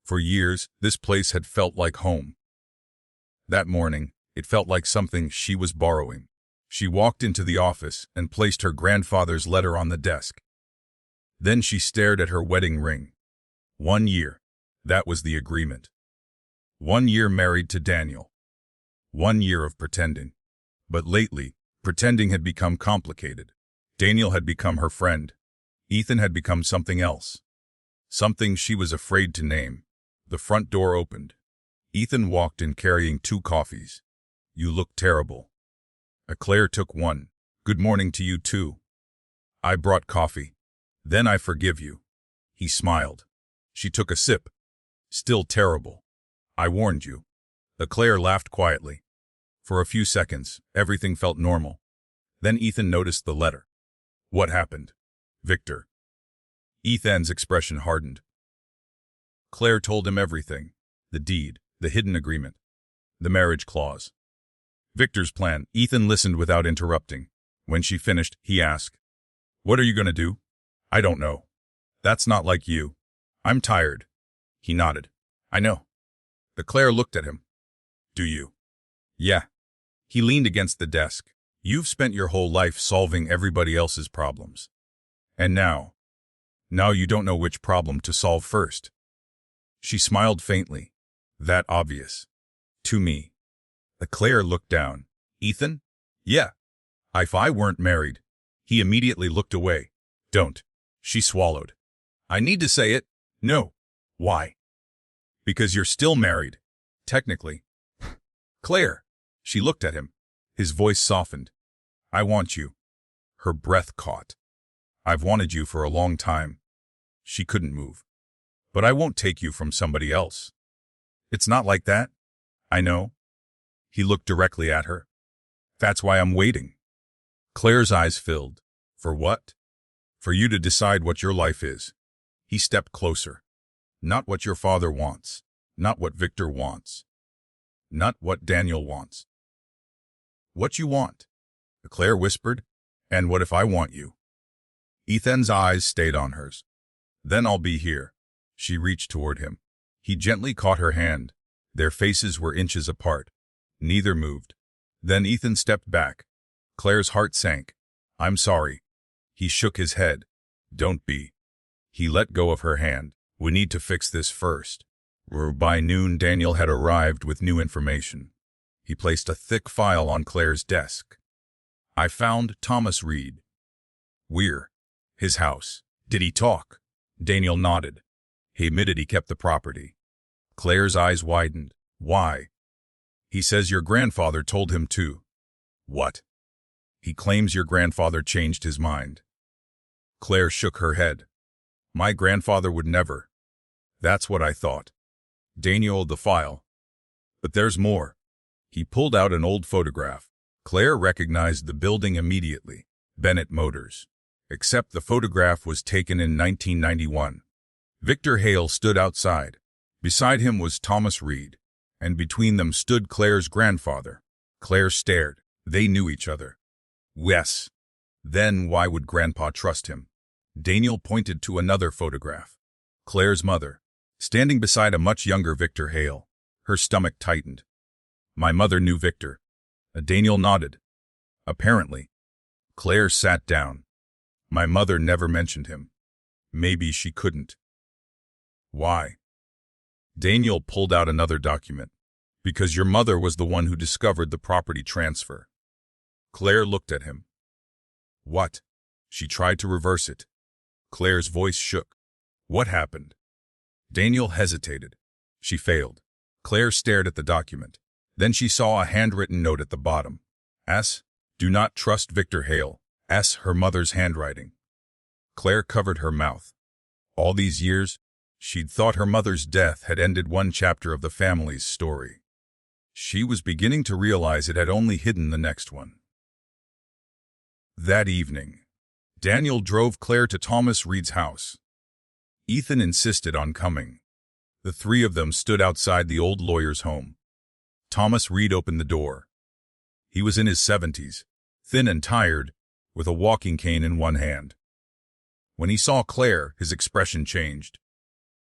For years, this place had felt like home. That morning, it felt like something she was borrowing. She walked into the office and placed her grandfather's letter on the desk. Then she stared at her wedding ring. 1 year. That was the agreement. 1 year married to Daniel. 1 year of pretending. But lately, pretending had become complicated. Daniel had become her friend. Ethan had become something else. Something she was afraid to name. The front door opened. Ethan walked in carrying 2 coffees. "You look terrible." Claire took one. "Good morning to you too." "I brought coffee." "Then I forgive you." He smiled. She took a sip. "Still terrible." "I warned you." Claire laughed quietly. For a few seconds, everything felt normal. Then Ethan noticed the letter. "What happened?" "Victor." Ethan's expression hardened. Claire told him everything. The deed, the hidden agreement, the marriage clause. Victor's plan. Ethan listened without interrupting. When she finished, he asked, "What are you going to do?" "I don't know." "That's not like you." "I'm tired." He nodded. "I know." Claire looked at him. "Do you?" "Yeah." He leaned against the desk. "You've spent your whole life solving everybody else's problems. And now you don't know which problem to solve first." She smiled faintly. "That obvious." "To me." Claire looked down. "Ethan?" "Yeah. If I weren't married." He immediately looked away. "Don't." She swallowed. "I need to say it." "No." "Why?" "Because you're still married. Technically." "Claire." She looked at him. His voice softened. "I want you." Her breath caught. "I've wanted you for a long time." She couldn't move. "But I won't take you from somebody else." "It's not like that." "I know." He looked directly at her. "That's why I'm waiting." Claire's eyes filled. "For what?" "For you to decide what your life is." He stepped closer. "Not what your father wants. Not what Victor wants. Not what Daniel wants. What you want." Claire whispered. "And what if I want you?" Ethan's eyes stayed on hers. "Then I'll be here." She reached toward him. He gently caught her hand. Their faces were inches apart. Neither moved. Then Ethan stepped back. Claire's heart sank. "I'm sorry." He shook his head. "Don't be." He let go of her hand. "We need to fix this first." By noon, Daniel had arrived with new information. He placed a thick file on Claire's desk. "I found Thomas Reed. We're his house." "Did he talk?" Daniel nodded. "He admitted he kept the property." Claire's eyes widened. "Why?" "He says your grandfather told him to." "What?" "He claims your grandfather changed his mind." Claire shook her head. "My grandfather would never." "That's what I thought." Daniel, the file. "But there's more." He pulled out an old photograph. Claire recognized the building immediately. Bennett Motors. Except the photograph was taken in 1991. Victor Hale stood outside. Beside him was Thomas Reed, and between them stood Claire's grandfather. Claire stared. They knew each other. Yes. Then why would Grandpa trust him? Daniel pointed to another photograph. Claire's mother, standing beside a much younger Victor Hale. Her stomach tightened. "My mother knew Victor." Daniel nodded. "Apparently." Claire sat down. "My mother never mentioned him." "Maybe she couldn't." "Why?" Daniel pulled out another document. "Because your mother was the one who discovered the property transfer." Claire looked at him. "What?" She tried to reverse it. Claire's voice shook. "What happened?" Daniel hesitated. She failed. Claire stared at the document. Then she saw a handwritten note at the bottom. S. Do not trust Victor Hale. S. Her mother's handwriting. Claire covered her mouth. All these years, she'd thought her mother's death had ended one chapter of the family's story. She was beginning to realize it had only hidden the next one. That evening, Daniel drove Claire to Thomas Reed's house. Ethan insisted on coming. The three of them stood outside the old lawyer's home. Thomas Reed opened the door. He was in his 70s, thin and tired, with a walking cane in one hand. When he saw Claire, his expression changed.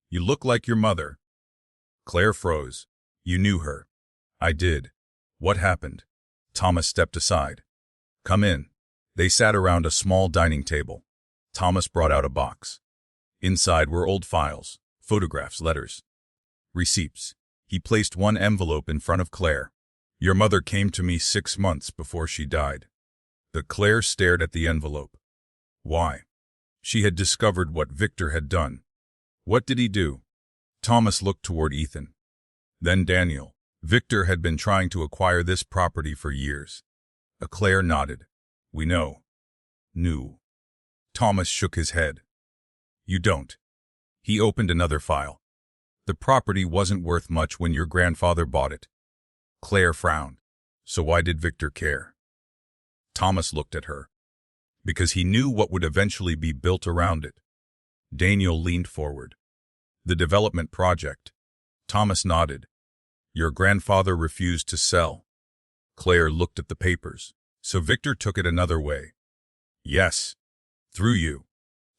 "You look like your mother." Claire froze. "You knew her." "I did." What happened? Thomas stepped aside. Come in. They sat around a small dining table. Thomas brought out a box. Inside were old files, photographs, letters, receipts. He placed one envelope in front of Claire. Your mother came to me 6 months before she died. Claire stared at the envelope. Why? She had discovered what Victor had done. What did he do? Thomas looked toward Ethan. Then Daniel. Victor had been trying to acquire this property for years. Claire nodded. We know. Knew. Thomas shook his head. You don't. He opened another file. The property wasn't worth much when your grandfather bought it. Claire frowned. So why did Victor care? Thomas looked at her. Because he knew what would eventually be built around it. Daniel leaned forward. The development project. Thomas nodded. Your grandfather refused to sell. Claire looked at the papers. So Victor took it another way. Yes. Through you.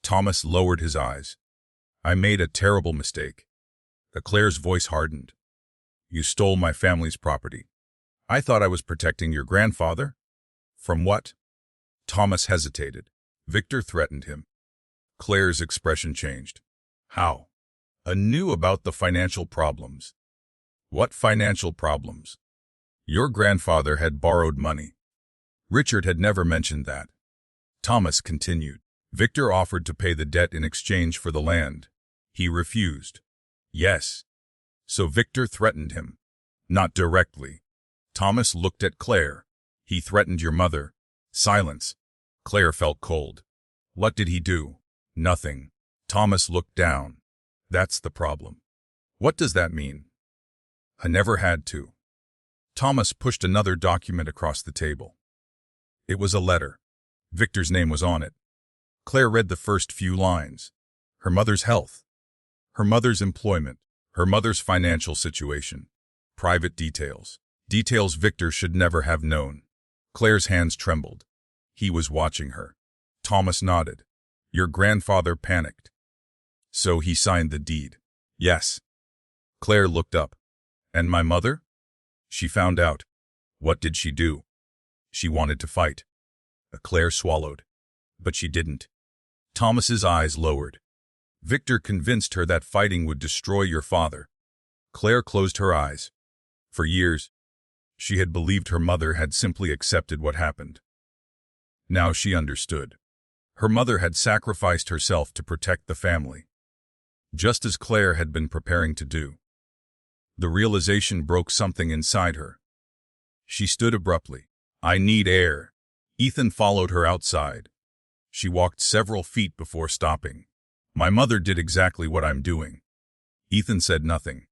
Thomas lowered his eyes. I made a terrible mistake. Claire's voice hardened. You stole my family's property. I thought I was protecting your grandfather. From what? Thomas hesitated. Victor threatened him. Claire's expression changed. How? Knew about the financial problems. What financial problems? Your grandfather had borrowed money. Richard had never mentioned that. Thomas continued. Victor offered to pay the debt in exchange for the land. He refused. Yes. So Victor threatened him. Not directly. Thomas looked at Claire. He threatened your mother. Silence. Claire felt cold. What did he do? Nothing. Thomas looked down. That's the problem. What does that mean? I never had to. Thomas pushed another document across the table. It was a letter. Victor's name was on it. Claire read the first few lines. Her mother's health. Her mother's employment. Her mother's financial situation. Private details. Details Victor should never have known. Claire's hands trembled. He was watching her. Thomas nodded. Your grandfather panicked. So he signed the deed. Yes. Claire looked up. And my mother? She found out. What did she do? She wanted to fight. Claire swallowed. But she didn't. Thomas's eyes lowered. Victor convinced her that fighting would destroy your father. Claire closed her eyes. For years, she had believed her mother had simply accepted what happened. Now she understood. Her mother had sacrificed herself to protect the family, just as Claire had been preparing to do. The realization broke something inside her. She stood abruptly. I need air. Ethan followed her outside. She walked several feet before stopping. My mother did exactly what I'm doing. Ethan said nothing.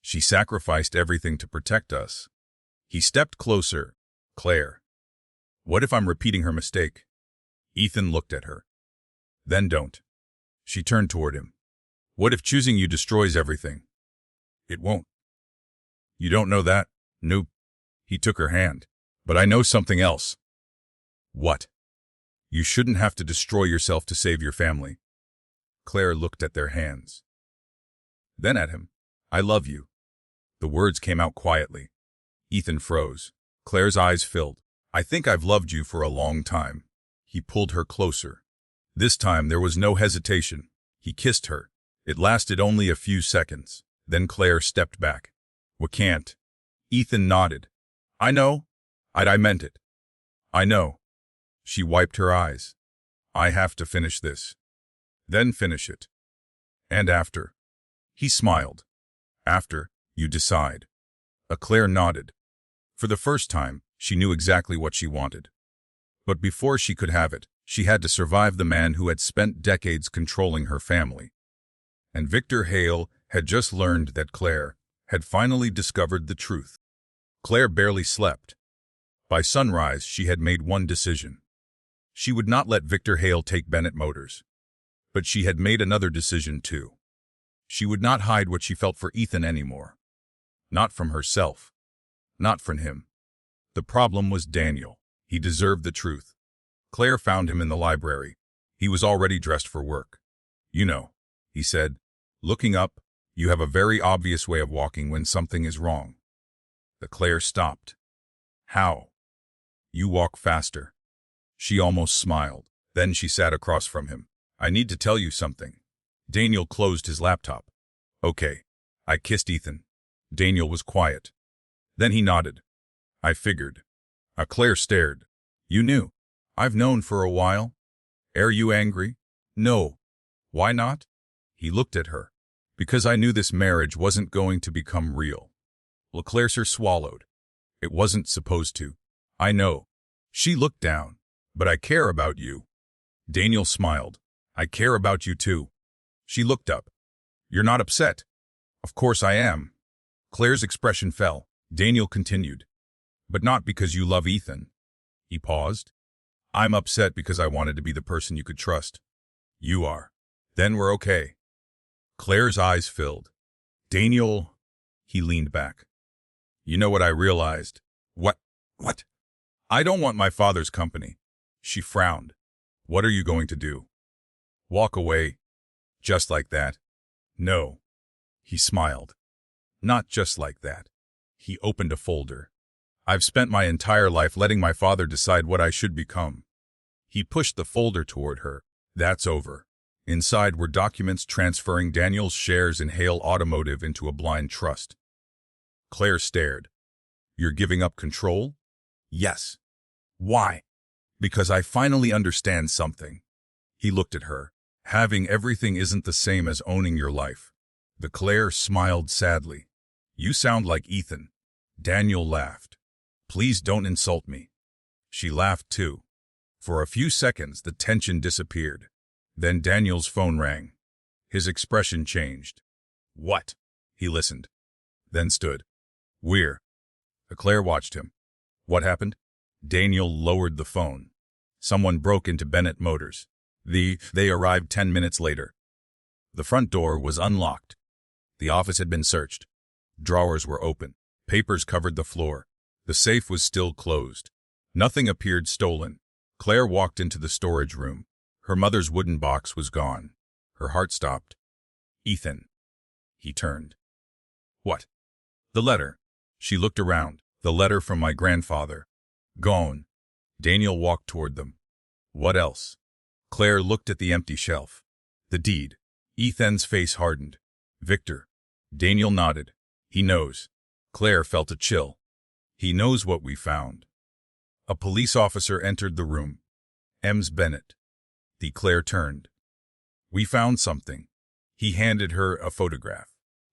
She sacrificed everything to protect us. He stepped closer. Claire. What if I'm repeating her mistake? Ethan looked at her. Then don't. She turned toward him. What if choosing you destroys everything? It won't. You don't know that? Nope. He took her hand. But I know something else. What? You shouldn't have to destroy yourself to save your family. Claire looked at their hands. Then at him. I love you. The words came out quietly. Ethan froze. Claire's eyes filled. I think I've loved you for a long time. He pulled her closer. This time there was no hesitation. He kissed her. It lasted only a few seconds. Then Claire stepped back. We can't. Ethan nodded. I know. I meant it. I know. She wiped her eyes. I have to finish this. Then finish it. And after. He smiled. After, you decide. Claire nodded. For the first time, she knew exactly what she wanted. But before she could have it, she had to survive the man who had spent decades controlling her family. And Victor Hale had just learned that Claire had finally discovered the truth. Claire barely slept. By sunrise, she had made one decision. She would not let Victor Hale take Bennett Motors. But she had made another decision too. She would not hide what she felt for Ethan anymore. Not from herself. Not from him. The problem was Daniel. He deserved the truth. Claire found him in the library. He was already dressed for work. You know, he said, looking up, you have a very obvious way of walking when something is wrong. Claire stopped. How? You walk faster. She almost smiled. Then she sat across from him. I need to tell you something. Daniel closed his laptop. Okay. I kissed Ethan. Daniel was quiet. Then he nodded. I figured. Claire stared. You knew. I've known for a while. Are you angry? No. Why not? He looked at her. Because I knew this marriage wasn't going to become real. Claire swallowed. It wasn't supposed to. I know. She looked down. But I care about you. Daniel smiled. I care about you too. She looked up. You're not upset. Of course I am. Claire's expression fell. Daniel continued. But not because you love Ethan. He paused. I'm upset because I wanted to be the person you could trust. You are. Then we're okay. Claire's eyes filled. Daniel, he leaned back. You know what I realized? What? I don't want my father's company. She frowned. What are you going to do? Walk away? Just like that? No. He smiled. Not just like that. He opened a folder. I've spent my entire life letting my father decide what I should become. He pushed the folder toward her. That's over. Inside were documents transferring Daniel's shares in Hale Automotive into a blind trust. Claire stared. You're giving up control? Yes. Why? Because I finally understand something. He looked at her. Having everything isn't the same as owning your life. Claire smiled sadly. You sound like Ethan. Daniel laughed. Please don't insult me. She laughed too. For a few seconds, the tension disappeared. Then Daniel's phone rang. His expression changed. What? He listened. Then stood. We're. Claire watched him. What happened? Daniel lowered the phone. Someone broke into Bennett Motors. They arrived 10 minutes later. The front door was unlocked. The office had been searched. Drawers were open. Papers covered the floor. The safe was still closed. Nothing appeared stolen. Claire walked into the storage room. Her mother's wooden box was gone. Her heart stopped. Ethan. He turned. What? The letter. She looked around. The letter from my grandfather. Gone. Daniel walked toward them. What else? Claire looked at the empty shelf. The deed. Ethan's face hardened. Victor. Daniel nodded. He knows. Claire felt a chill. He knows what we found. A police officer entered the room. Ems Bennett. Claire turned. We found something. He handed her a photograph.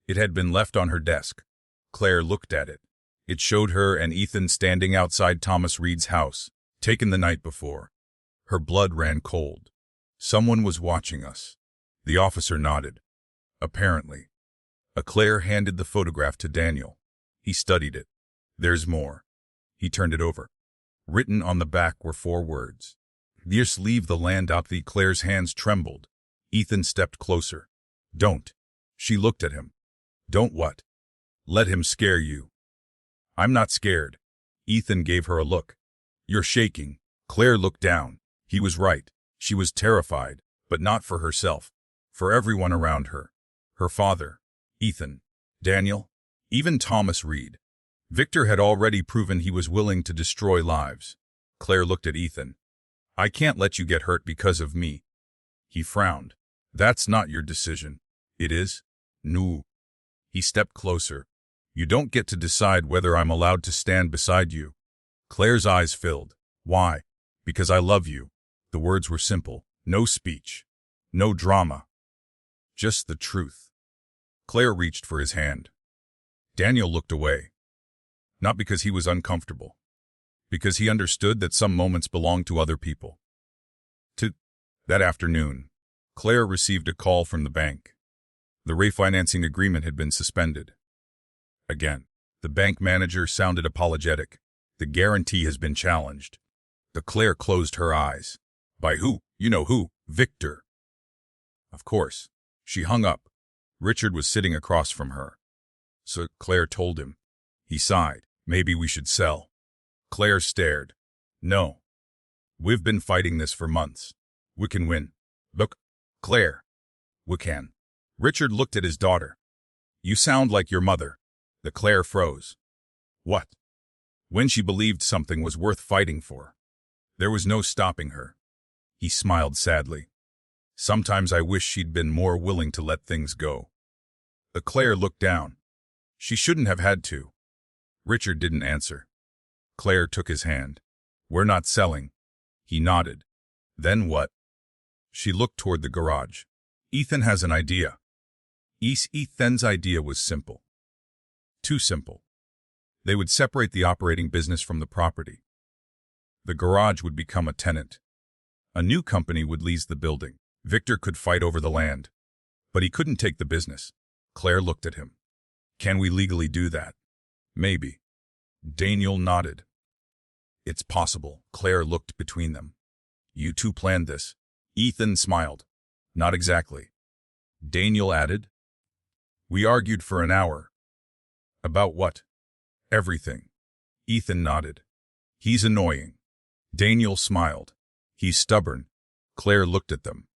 It had been left on her desk. Claire looked at it. It showed her and Ethan standing outside Thomas Reed's house, taken the night before. Her blood ran cold. Someone was watching us. The officer nodded. Apparently. Claire handed the photograph to Daniel. He studied it. There's more. He turned it over. Written on the back were 4 words. Just leave the land out. Claire's hands trembled. Ethan stepped closer. Don't. She looked at him. Don't what? Let him scare you. I'm not scared. Ethan gave her a look. You're shaking. Claire looked down. He was right. She was terrified, but not for herself. For everyone around her. Her father. Ethan. Daniel. Even Thomas Reed. Victor had already proven he was willing to destroy lives. Claire looked at Ethan. I can't let you get hurt because of me. He frowned. That's not your decision. It is? No. He stepped closer. You don't get to decide whether I'm allowed to stand beside you. Claire's eyes filled. Why? Because I love you. The words were simple. No speech. No drama. Just the truth. Claire reached for his hand. Daniel looked away. Not because he was uncomfortable. Because he understood that some moments belong to other people. That afternoon, Claire received a call from the bank. The refinancing agreement had been suspended. Again, the bank manager sounded apologetic. The guarantee has been challenged. Claire closed her eyes. By who? You know who? Victor. Of course. She hung up. Richard was sitting across from her. So Claire told him. He sighed. Maybe we should sell. Claire stared. No. We've been fighting this for months. We can win. Look, Claire. We can. Richard looked at his daughter. You sound like your mother. Claire froze. What? when she believed something was worth fighting for. There was no stopping her. He smiled sadly. Sometimes I wish she'd been more willing to let things go. Claire looked down. She shouldn't have had to. Richard didn't answer. Claire took his hand. We're not selling. He nodded. Then what? She looked toward the garage. Ethan has an idea. Ethan's idea was simple. Too simple. They would separate the operating business from the property. The garage would become a tenant. A new company would lease the building. Victor could fight over the land. But he couldn't take the business. Claire looked at him. Can we legally do that? Maybe. Daniel nodded. It's possible. Claire looked between them. You two planned this. Ethan smiled. Not exactly. Daniel added. We argued for an hour. About what? Everything. Ethan nodded. He's annoying. Daniel smiled. He's stubborn. Claire looked at them.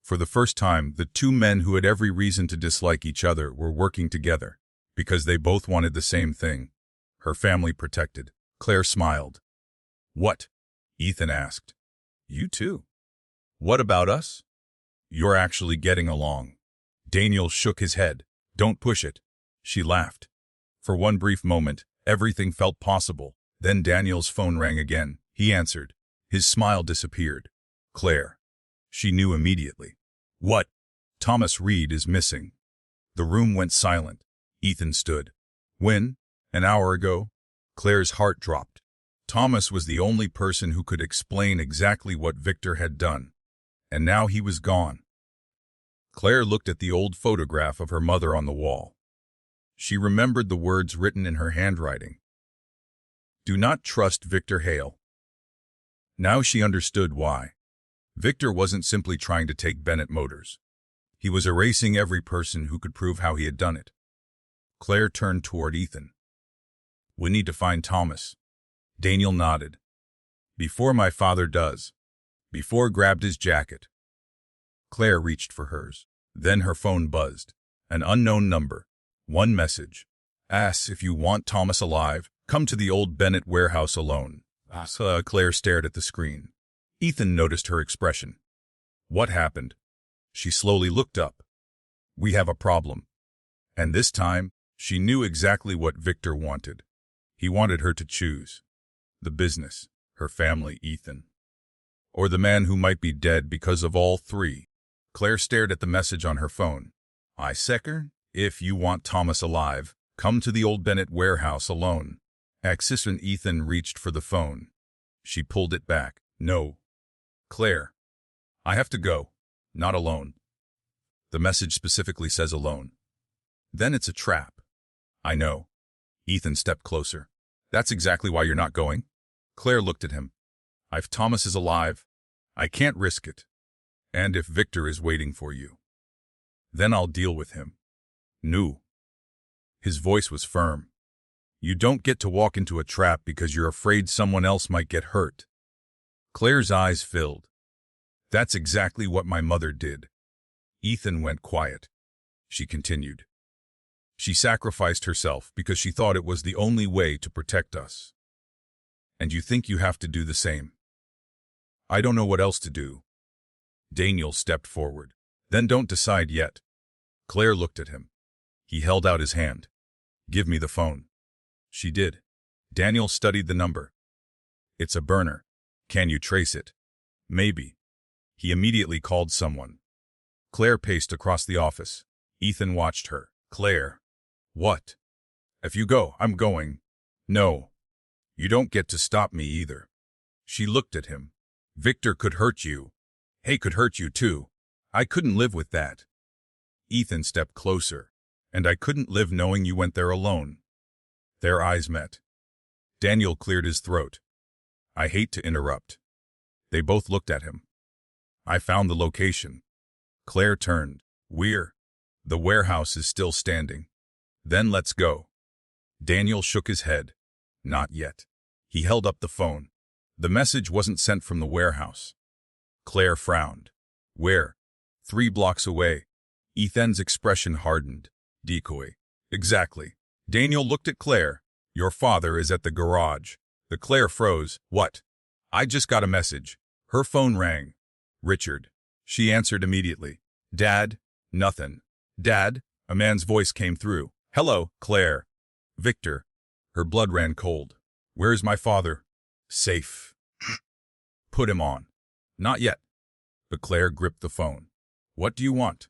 For the first time, the two men who had every reason to dislike each other were working together, because they both wanted the same thing. Her family protected. Claire smiled. What? Ethan asked. You too. What about us? You're actually getting along. Daniel shook his head. Don't push it. She laughed. For one brief moment, everything felt possible. Then Daniel's phone rang again. He answered. His smile disappeared. Claire. She knew immediately. What? Thomas Reed is missing. The room went silent. Ethan stood. When? An hour ago? Claire's heart dropped. Thomas was the only person who could explain exactly what Victor had done. And now he was gone. Claire looked at the old photograph of her mother on the wall. She remembered the words written in her handwriting. Do not trust Victor Hale. Now she understood why. Victor wasn't simply trying to take Bennett Motors. He was erasing every person who could prove how he had done it. Claire turned toward Ethan. We need to find Thomas. Daniel nodded. Before my father does. Before grabbed his jacket. Claire reached for hers. Then her phone buzzed. An unknown number. One message. Asks if you want Thomas alive, come to the old Bennett warehouse alone. Claire stared at the screen. Ethan noticed her expression. What happened? She slowly looked up. We have a problem. And this time, she knew exactly what Victor wanted. He wanted her to choose. The business, her family, Ethan. Or the man who might be dead because of all three. Claire stared at the message on her phone. I second, if you want Thomas alive, come to the old Bennett warehouse alone. Axis and Ethan reached for the phone. She pulled it back. No. Claire. I have to go. Not alone. The message specifically says alone. Then it's a trap. I know. Ethan stepped closer. That's exactly why you're not going. Claire looked at him. If Thomas is alive, I can't risk it. And if Victor is waiting for you, then I'll deal with him. No. His voice was firm. You don't get to walk into a trap because you're afraid someone else might get hurt. Claire's eyes filled. That's exactly what my mother did. Ethan went quiet. She continued. She sacrificed herself because she thought it was the only way to protect us. And you think you have to do the same. I don't know what else to do. Daniel stepped forward. Then don't decide yet. Claire looked at him. He held out his hand. Give me the phone. She did. Daniel studied the number. It's a burner. Can you trace it? Maybe. He immediately called someone. Claire paced across the office. Ethan watched her. Claire. What? If you go, I'm going. No. You don't get to stop me either. She looked at him. Victor could hurt you. Hay could hurt you too. I couldn't live with that. Ethan stepped closer. And I couldn't live knowing you went there alone. Their eyes met. Daniel cleared his throat. I hate to interrupt. They both looked at him. I found the location. Claire turned. The warehouse is still standing. Then let's go. Daniel shook his head. Not yet. He held up the phone. The message wasn't sent from the warehouse. Claire frowned. Where? 3 blocks away. Ethan's expression hardened. Decoy. Exactly. Daniel looked at Claire. Your father is at the garage. The Claire froze. What? I just got a message. Her phone rang. Richard. She answered immediately. Dad? Nothing. Dad? A man's voice came through. Hello, Claire. Victor. Her blood ran cold. Where's my father? Safe. Put him on. Not yet. But Claire gripped the phone. What do you want?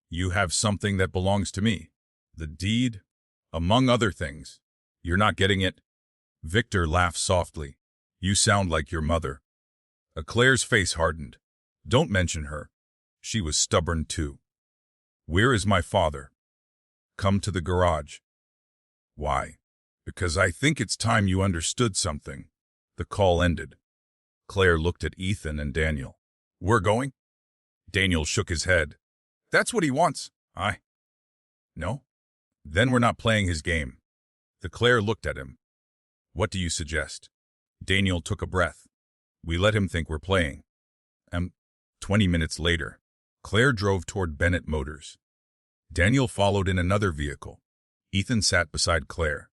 You have something that belongs to me. The deed? Among other things. You're not getting it? Victor laughed softly. You sound like your mother. Claire's face hardened. Don't mention her. She was stubborn too. Where is my father? Come to the garage. Why? Because I think it's time you understood something. The call ended. Claire looked at Ethan and Daniel. We're going? Daniel shook his head. That's what he wants. No? Then we're not playing his game. The Claire looked at him. What do you suggest? Daniel took a breath. We let him think we're playing. 20 minutes later, Claire drove toward Bennett Motors. Daniel followed in another vehicle. Ethan sat beside Claire.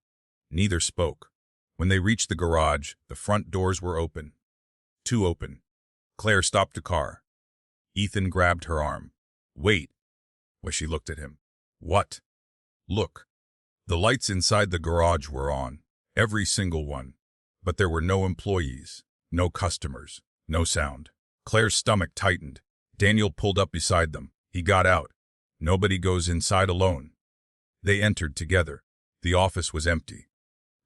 Neither spoke. When they reached the garage, the front doors were open. Too open. Claire stopped the car. Ethan grabbed her arm. Wait. She looked at him. What? Look. The lights inside the garage were on. Every single one. But there were no employees, no customers, no sound. Claire's stomach tightened. Daniel pulled up beside them. He got out. Nobody goes inside alone. They entered together. The office was empty.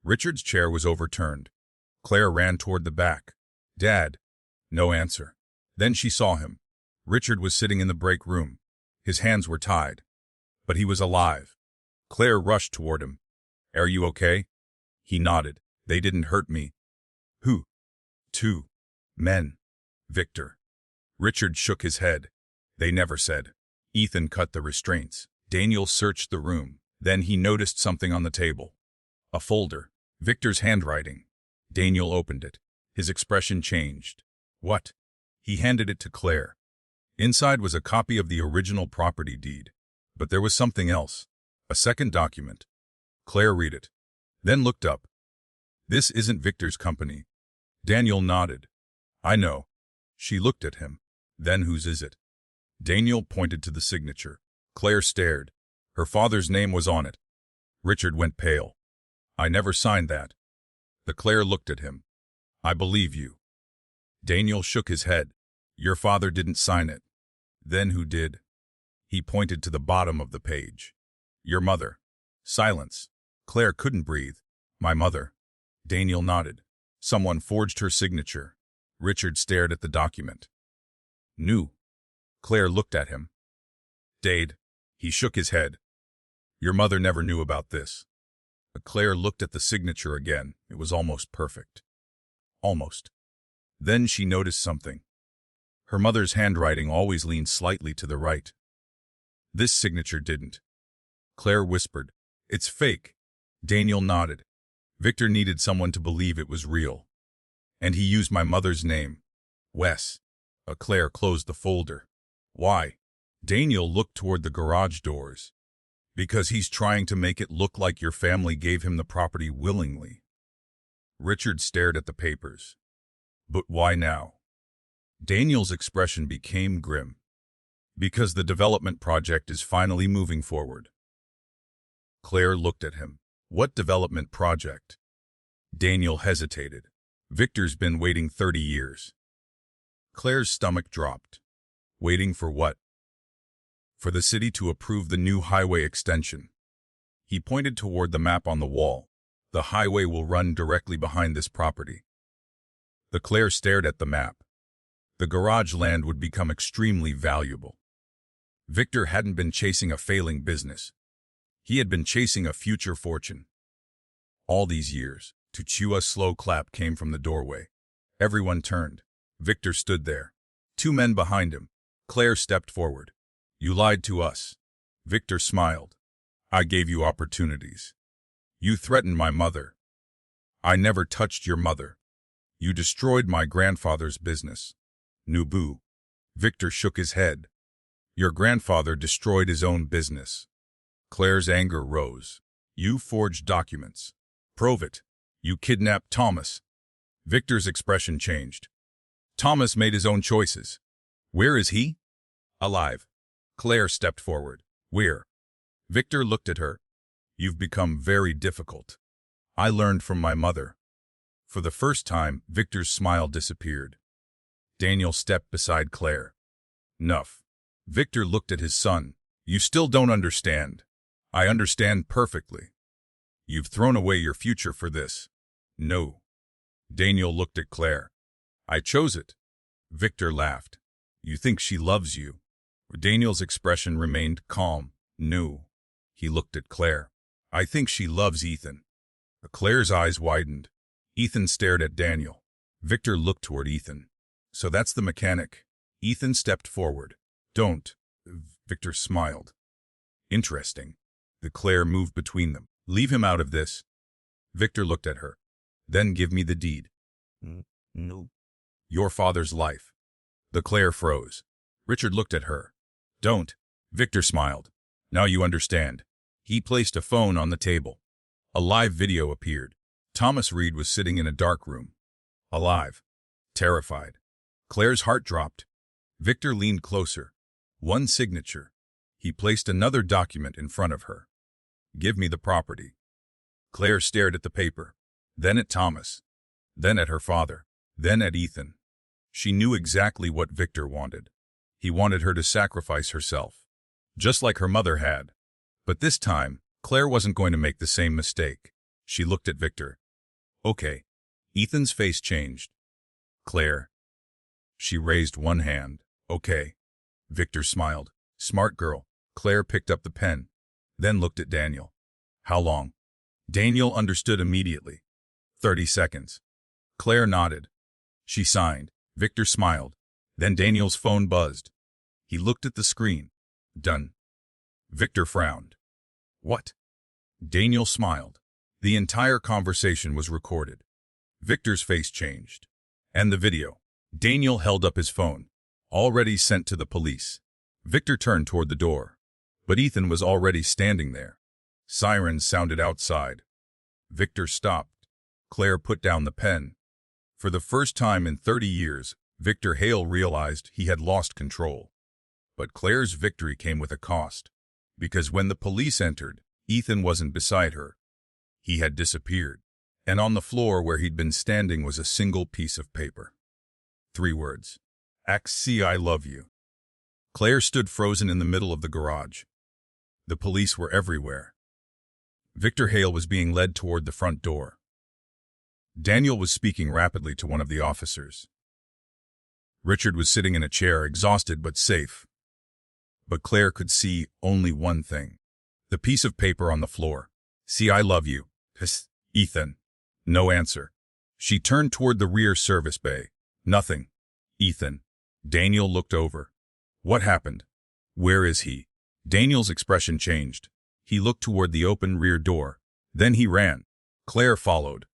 Richard's chair was overturned. Claire ran toward the back. Dad. No answer. Then she saw him. Richard was sitting in the break room. His hands were tied. But he was alive. Claire rushed toward him. Are you okay? He nodded. They didn't hurt me. Who? 2 men. Victor. Richard shook his head. They never said. Ethan cut the restraints. Daniel searched the room. Then he noticed something on the table. A folder. Victor's handwriting. Daniel opened it. His expression changed. What? He handed it to Claire. Inside was a copy of the original property deed. But there was something else. A second document. Claire read it. Then looked up. This isn't Victor's company. Daniel nodded. I know. She looked at him. Then whose is it? Daniel pointed to the signature. Claire stared. Her father's name was on it. Richard went pale. I never signed that. The Claire looked at him. I believe you. Daniel shook his head. Your father didn't sign it. Then who did? He pointed to the bottom of the page. Your mother. Silence. Claire couldn't breathe. My mother. Daniel nodded. Someone forged her signature. Richard stared at the document. Knew. Claire looked at him. Dade. He shook his head. Your mother never knew about this. Claire looked at the signature again. It was almost perfect. Almost. Then she noticed something. Her mother's handwriting always leaned slightly to the right. This signature didn't. Claire whispered, It's fake. Daniel nodded. Victor needed someone to believe it was real. And he used my mother's name. Wes. Claire closed the folder. Why? Daniel looked toward the garage doors. Because he's trying to make it look like your family gave him the property willingly. Richard stared at the papers. But why now? Daniel's expression became grim. Because the development project is finally moving forward. Claire looked at him. What development project? Daniel hesitated. Victor's been waiting 30 years. Claire's stomach dropped. Waiting for what? For the city to approve the new highway extension. He pointed toward the map on the wall. The highway will run directly behind this property. The Claire stared at the map. The garage land would become extremely valuable. Victor hadn't been chasing a failing business. He had been chasing a future fortune. All these years, to chew a slow clap came from the doorway. Everyone turned. Victor stood there. 2 men behind him. Claire stepped forward. You lied to us. Victor smiled. I gave you opportunities. You threatened my mother. I never touched your mother. You destroyed my grandfather's business. Nubu. Victor shook his head. Your grandfather destroyed his own business. Claire's anger rose. You forged documents. Prove it. You kidnapped Thomas. Victor's expression changed. Thomas made his own choices. Where is he? Alive. Claire stepped forward. Where? Victor looked at her. You've become very difficult. I learned from my mother. For the first time, Victor's smile disappeared. Daniel stepped beside Claire. Nuff. Victor looked at his son. You still don't understand. I understand perfectly. You've thrown away your future for this. No. Daniel looked at Claire. I chose it. Victor laughed. You think she loves you? Daniel's expression remained calm. No. He looked at Claire. I think she loves Ethan. Claire's eyes widened. Ethan stared at Daniel. Victor looked toward Ethan. So that's the mechanic. Ethan stepped forward. Don't. Victor smiled. Interesting. Claire moved between them. Leave him out of this. Victor looked at her. Then give me the deed. No. Your father's life. Claire froze. Richard looked at her. Don't. Victor smiled. Now you understand. He placed a phone on the table. A live video appeared. Thomas Reed was sitting in a dark room. Alive. Terrified. Claire's heart dropped. Victor leaned closer. One signature. He placed another document in front of her. Give me the property. Claire stared at the paper, then at Thomas, then at her father, then at Ethan. She knew exactly what Victor wanted. He wanted her to sacrifice herself, just like her mother had. But this time, Claire wasn't going to make the same mistake. She looked at Victor. Okay. Ethan's face changed. Claire. She raised one hand. Okay. Victor smiled. Smart girl. Claire picked up the pen, then looked at Daniel. How long? Daniel understood immediately. 30 seconds. Claire nodded. She signed. Victor smiled. Then Daniel's phone buzzed. He looked at the screen. Done. Victor frowned. What? Daniel smiled. The entire conversation was recorded. Victor's face changed. And the video. Daniel held up his phone. Already sent to the police. Victor turned toward the door. But Ethan was already standing there. Sirens sounded outside. Victor stopped. Claire put down the pen. For the first time in 30 years, Victor Hale realized he had lost control. But Claire's victory came with a cost. Because when the police entered, Ethan wasn't beside her. He had disappeared. And on the floor where he'd been standing was a single piece of paper. 3 words. Axie, I love you. Claire stood frozen in the middle of the garage. The police were everywhere. Victor Hale was being led toward the front door. Daniel was speaking rapidly to one of the officers. Richard was sitting in a chair, exhausted but safe. But Claire could see only one thing. The piece of paper on the floor. See, I love you. Ethan. No answer. She turned toward the rear service bay. Nothing. Ethan. Daniel looked over. What happened? Where is he? Daniel's expression changed. He looked toward the open rear door. Then he ran. Claire followed.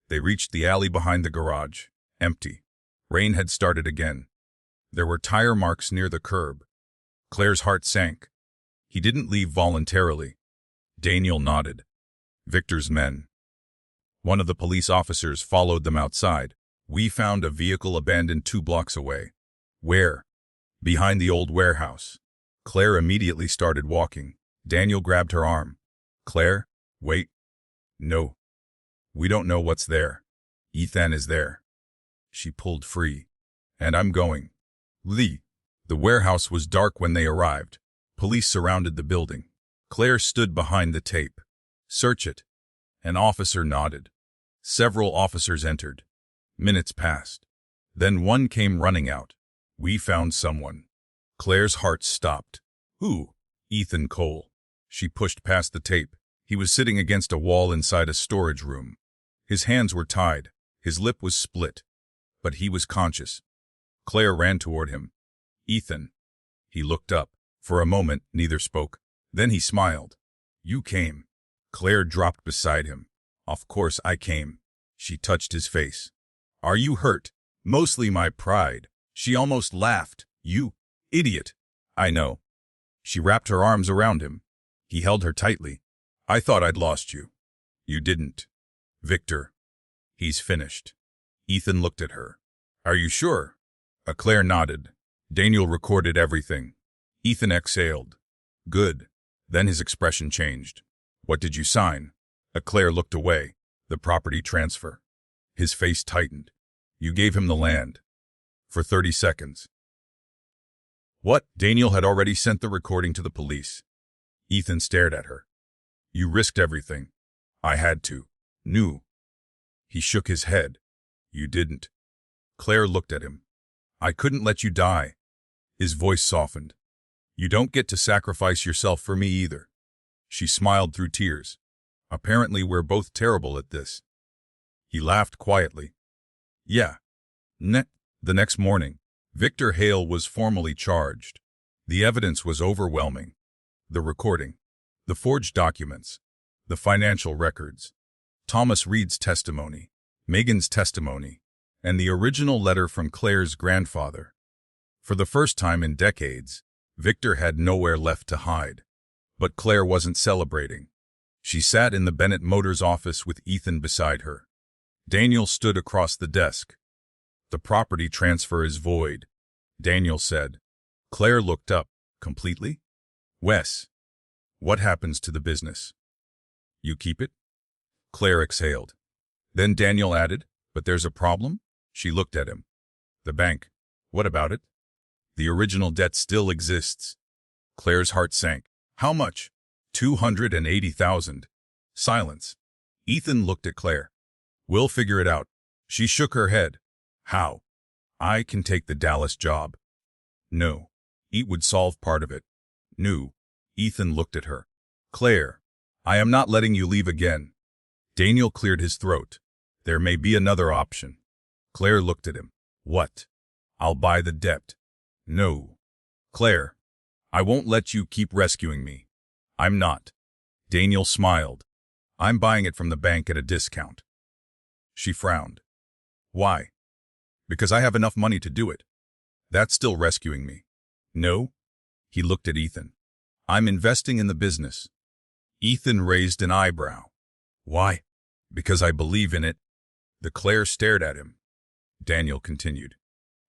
They reached the alley behind the garage. Empty. Rain had started again. There were tire marks near the curb. Claire's heart sank. He didn't leave voluntarily. Daniel nodded. Victor's men. One of the police officers followed them outside. We found a vehicle abandoned 2 blocks away. Where? Behind the old warehouse. Claire immediately started walking. Daniel grabbed her arm. Claire, wait. No. We don't know what's there. Ethan is there. She pulled free. And I'm going. Lee. The warehouse was dark when they arrived. Police surrounded the building. Claire stood behind the tape. Search it. An officer nodded. Several officers entered. Minutes passed. Then one came running out. We found someone. Claire's heart stopped. Who? Ethan Cole. She pushed past the tape. He was sitting against a wall inside a storage room. His hands were tied. His lip was split. But he was conscious. Claire ran toward him. Ethan. He looked up. For a moment, neither spoke. Then he smiled. You came. Claire dropped beside him. Of course I came. She touched his face. Are you hurt? Mostly my pride. She almost laughed. You idiot. I know. She wrapped her arms around him. He held her tightly. I thought I'd lost you. You didn't. Victor. He's finished. Ethan looked at her. Are you sure? Claire nodded. Daniel recorded everything. Ethan exhaled. Good. Then his expression changed. What did you sign? Claire looked away. The property transfer. His face tightened. You gave him the land. For 30 seconds. What? Daniel had already sent the recording to the police. Ethan stared at her. You risked everything. I had to. Knew. He shook his head. You didn't. Claire looked at him. I couldn't let you die. His voice softened. You don't get to sacrifice yourself for me either. She smiled through tears. Apparently we're both terrible at this. He laughed quietly. Yeah. The next morning, Victor Hale was formally charged. The evidence was overwhelming. The recording, the forged documents, the financial records, Thomas Reed's testimony, Megan's testimony, and the original letter from Claire's grandfather. For the first time in decades, Victor had nowhere left to hide. But Claire wasn't celebrating. She sat in the Bennett Motors office with Ethan beside her. Daniel stood across the desk. The property transfer is void, Daniel said. Claire looked up. Completely? Wes, what happens to the business? You keep it? Claire exhaled. Then Daniel added, but there's a problem? She looked at him. The bank. What about it? The original debt still exists. Claire's heart sank. How much? 280,000. Silence. Ethan looked at Claire. We'll figure it out. She shook her head. How? I can take the Dallas job. No. It would solve part of it. No. Ethan looked at her. Claire, I am not letting you leave again. Daniel cleared his throat. There may be another option. Claire looked at him. What? I'll buy the debt. No. Claire, I won't let you keep rescuing me. I'm not. Daniel smiled. I'm buying it from the bank at a discount. She frowned. Why? Because I have enough money to do it. That's still rescuing me. No? He looked at Ethan. I'm investing in the business. Ethan raised an eyebrow. Why? Because I believe in it. The Claire stared at him. Daniel continued.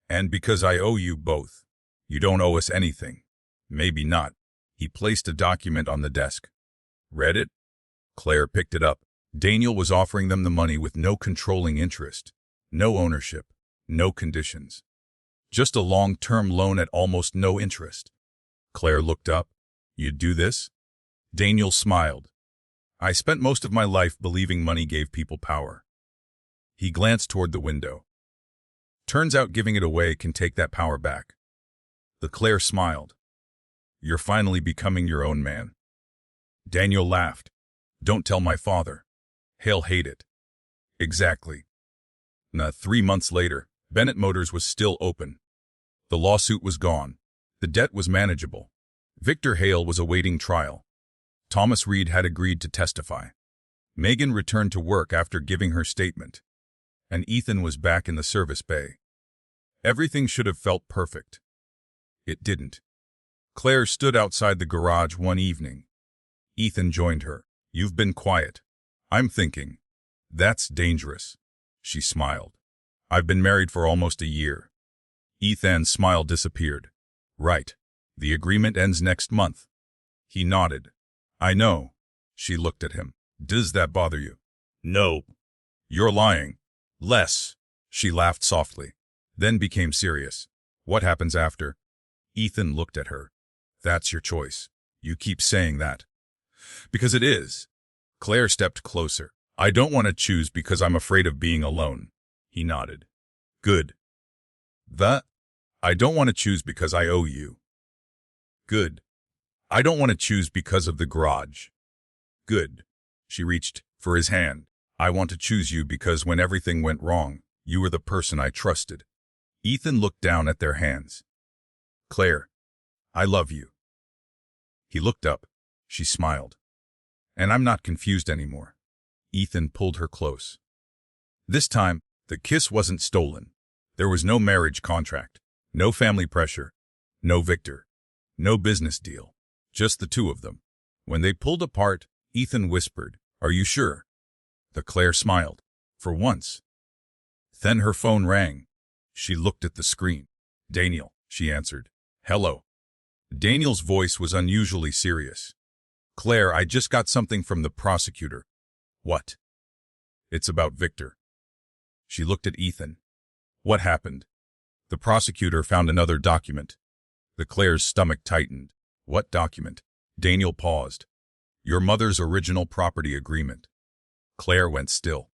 And because I owe you both. You don't owe us anything. Maybe not. He placed a document on the desk. Read it? Claire picked it up. Daniel was offering them the money with no controlling interest, no ownership, no conditions. Just a long-term loan at almost no interest. Claire looked up. You'd do this? Daniel smiled. I spent most of my life believing money gave people power. He glanced toward the window. Turns out giving it away can take that power back. The Claire smiled. You're finally becoming your own man. Daniel laughed. Don't tell my father. He'll hate it. Exactly. 3 months later, Bennett Motors was still open. The lawsuit was gone. The debt was manageable. Victor Hale was awaiting trial. Thomas Reed had agreed to testify. Megan returned to work after giving her statement. And Ethan was back in the service bay. Everything should have felt perfect. It didn't. Claire stood outside the garage one evening. Ethan joined her. You've been quiet. I'm thinking. That's dangerous. She smiled. I've been married for almost a year. Ethan's smile disappeared. Right. The agreement ends next month. He nodded. I know. She looked at him. Does that bother you? No. You're lying. Less. She laughed softly, then became serious. What happens after? Ethan looked at her. That's your choice. You keep saying that. Because it is. Claire stepped closer. I don't want to choose because I'm afraid of being alone. He nodded. Good. I don't want to choose because I owe you. Good. I don't want to choose because of the garage. Good. She reached for his hand. I want to choose you because when everything went wrong, you were the person I trusted. Ethan looked down at their hands. Claire, I love you. He looked up. She smiled. And I'm not confused anymore. Ethan pulled her close. This time, the kiss wasn't stolen. There was no marriage contract, no family pressure, no Victor, no business deal, just the two of them. When they pulled apart, Ethan whispered, Are you sure? The Claire smiled. For once. Then her phone rang. She looked at the screen. "Daniel," she answered. "Hello." Daniel's voice was unusually serious. "Claire, I just got something from the prosecutor." "What?" "It's about Victor." She looked at Ethan. "What happened?" "The prosecutor found another document." Claire's stomach tightened. "What document?" Daniel paused. "Your mother's original property agreement." Claire went still.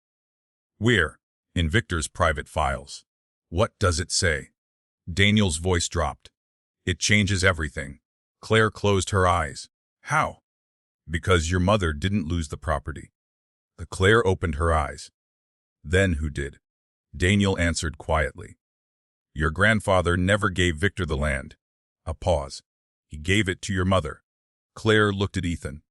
"Where?" "In Victor's private files." "What does it say?" Daniel's voice dropped. "It changes everything." Claire closed her eyes. "How?" "Because your mother didn't lose the property." Claire opened her eyes. "Then who did?" Daniel answered quietly. "Your grandfather never gave Victor the land." A pause. "He gave it to your mother." Claire looked at Ethan.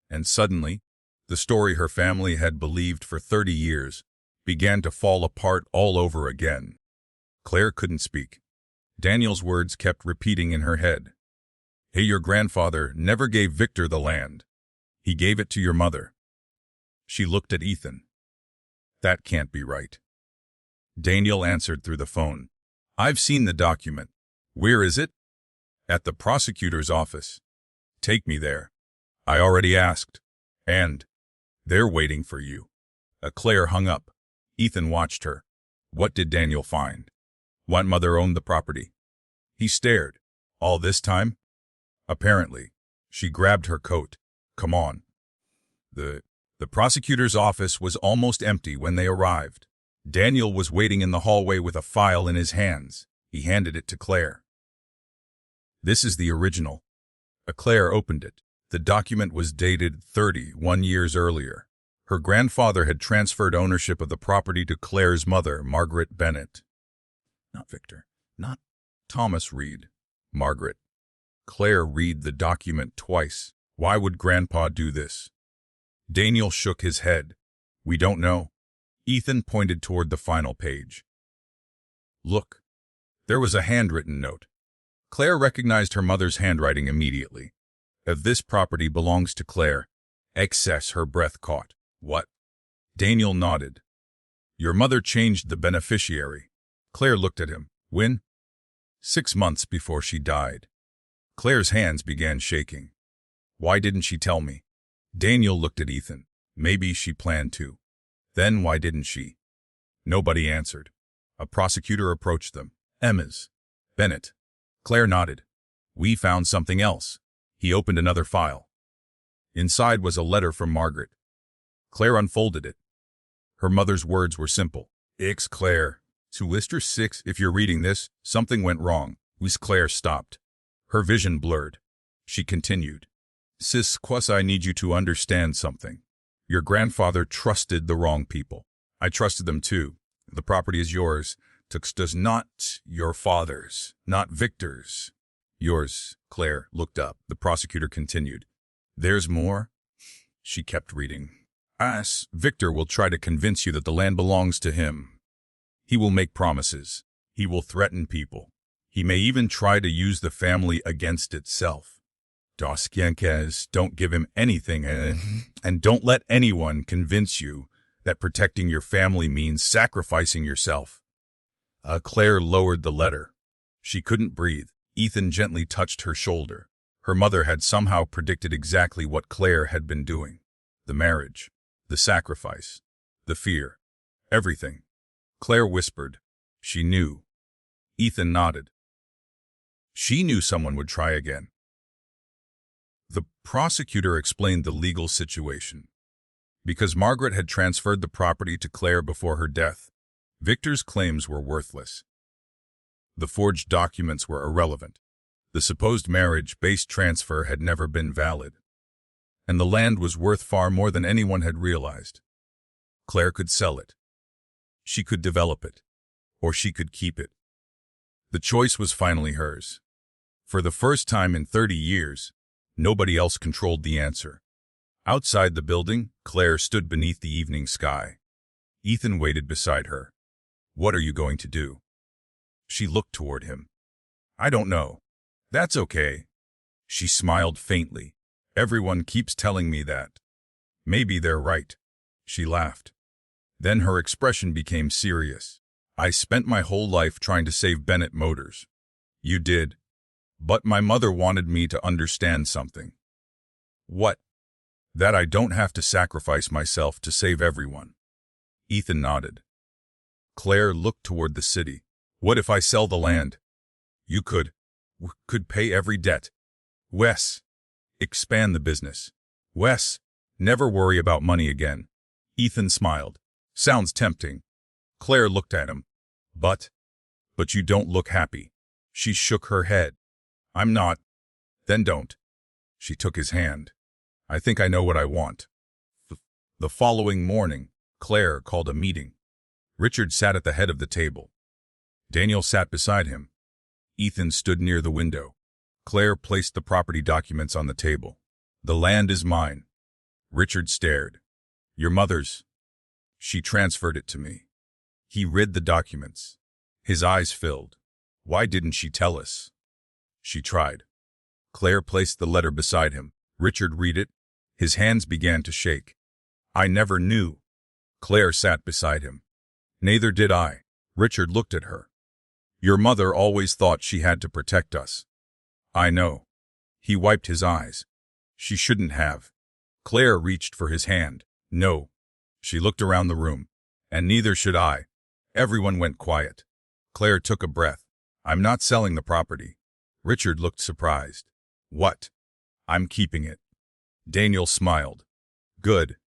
And suddenly, the story her family had believed for 30 years began to fall apart all over again. Claire couldn't speak. Daniel's words kept repeating in her head. "Hey, your grandfather never gave Victor the land. He gave it to your mother." She looked at Ethan. "That can't be right." Daniel answered through the phone. "I've seen the document." "Where is it?" "At the prosecutor's office." "Take me there." "I already asked." "And?" "They're waiting for you." Claire hung up. Ethan watched her. What did Daniel find? What mother owned the property? He stared. All this time? Apparently. She grabbed her coat. "Come on." The prosecutor's office was almost empty when they arrived. Daniel was waiting in the hallway with a file in his hands. He handed it to Claire. "This is the original." Claire opened it. The document was dated 31 years earlier. Her grandfather had transferred ownership of the property to Claire's mother, Margaret Bennett. Not Victor. Not Thomas Reed. Margaret. Claire read the document twice. Why would Grandpa do this? Daniel shook his head. "We don't know." Ethan pointed toward the final page. "Look." There was a handwritten note. Claire recognized her mother's handwriting immediately. "If this property belongs to Claire," excess her breath caught. "What?" Daniel nodded. "Your mother changed the beneficiary." Claire looked at him. "When?" 6 months before she died. Claire's hands began shaking. "Why didn't she tell me?" Daniel looked at Ethan. "Maybe she planned to." "Then why didn't she?" Nobody answered. A prosecutor approached them. "Emma's." "Bennett." Claire nodded. "We found something else." He opened another file. Inside was a letter from Margaret. Claire unfolded it. Her mother's words were simple. "Ex Claire. To Lister 6, if you're reading this, something went wrong." Claire stopped. Her vision blurred. She continued. "Sis Quas, I need you to understand something. Your grandfather trusted the wrong people. I trusted them too. The property is yours. Tux does not your father's, not Victor's. Yours." Claire looked up. The prosecutor continued. "There's more?" She kept reading. "As Victor will try to convince you that the land belongs to him. He will make promises. He will threaten people. He may even try to use the family against itself. Dos Yankees, don't give him anything, and don't let anyone convince you that protecting your family means sacrificing yourself." Claire lowered the letter. She couldn't breathe. Ethan gently touched her shoulder. Her mother had somehow predicted exactly what Claire had been doing. The marriage, the sacrifice, the fear, everything. Claire whispered. She knew. Ethan nodded. She knew someone would try again. The prosecutor explained the legal situation. Because Margaret had transferred the property to Claire before her death, Victor's claims were worthless. The forged documents were irrelevant. The supposed marriage-based transfer had never been valid. And the land was worth far more than anyone had realized. Claire could sell it. She could develop it. Or she could keep it. The choice was finally hers. For the first time in 30 years, nobody else controlled the answer. Outside the building, Claire stood beneath the evening sky. Ethan waited beside her. "What are you going to do?" She looked toward him. "I don't know." "That's okay." She smiled faintly. "Everyone keeps telling me that." "Maybe they're right." She laughed. Then her expression became serious. I spent my whole life trying to save Bennett Motors. You did. But my mother wanted me to understand something. What? That I don't have to sacrifice myself to save everyone. Ethan nodded. Claire looked toward the city. What if I sell the land? You could pay every debt. Wes, expand the business. Wes, never worry about money again. Ethan smiled. Sounds tempting. Claire looked at him. But you don't look happy. She shook her head. I'm not. Then don't. She took his hand. I think I know what I want. The following morning, Claire called a meeting. Richard sat at the head of the table. Daniel sat beside him. Ethan stood near the window. Claire placed the property documents on the table. The land is mine. Richard stared. Your mother's. She transferred it to me. He read the documents. His eyes filled. Why didn't she tell us? She tried. Claire placed the letter beside him. Richard read it. His hands began to shake. I never knew. Claire sat beside him. Neither did I. Richard looked at her. Your mother always thought she had to protect us. I know. He wiped his eyes. She shouldn't have. Claire reached for his hand. No. She looked around the room. And neither should I. Everyone went quiet. Claire took a breath. I'm not selling the property. Richard looked surprised. What? I'm keeping it. Daniel smiled. Good.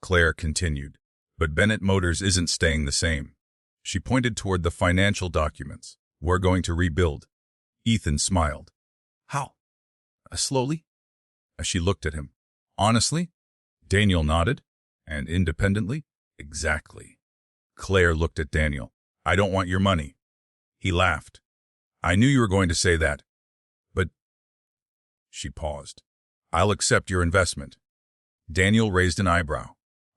Claire continued. But Bennett Motors isn't staying the same. She pointed toward the financial documents. We're going to rebuild. Ethan smiled. How? Slowly? She looked at him. Honestly? Daniel nodded. And independently? Exactly. Claire looked at Daniel. I don't want your money. He laughed. I knew you were going to say that. But... She paused. I'll accept your investment. Daniel raised an eyebrow.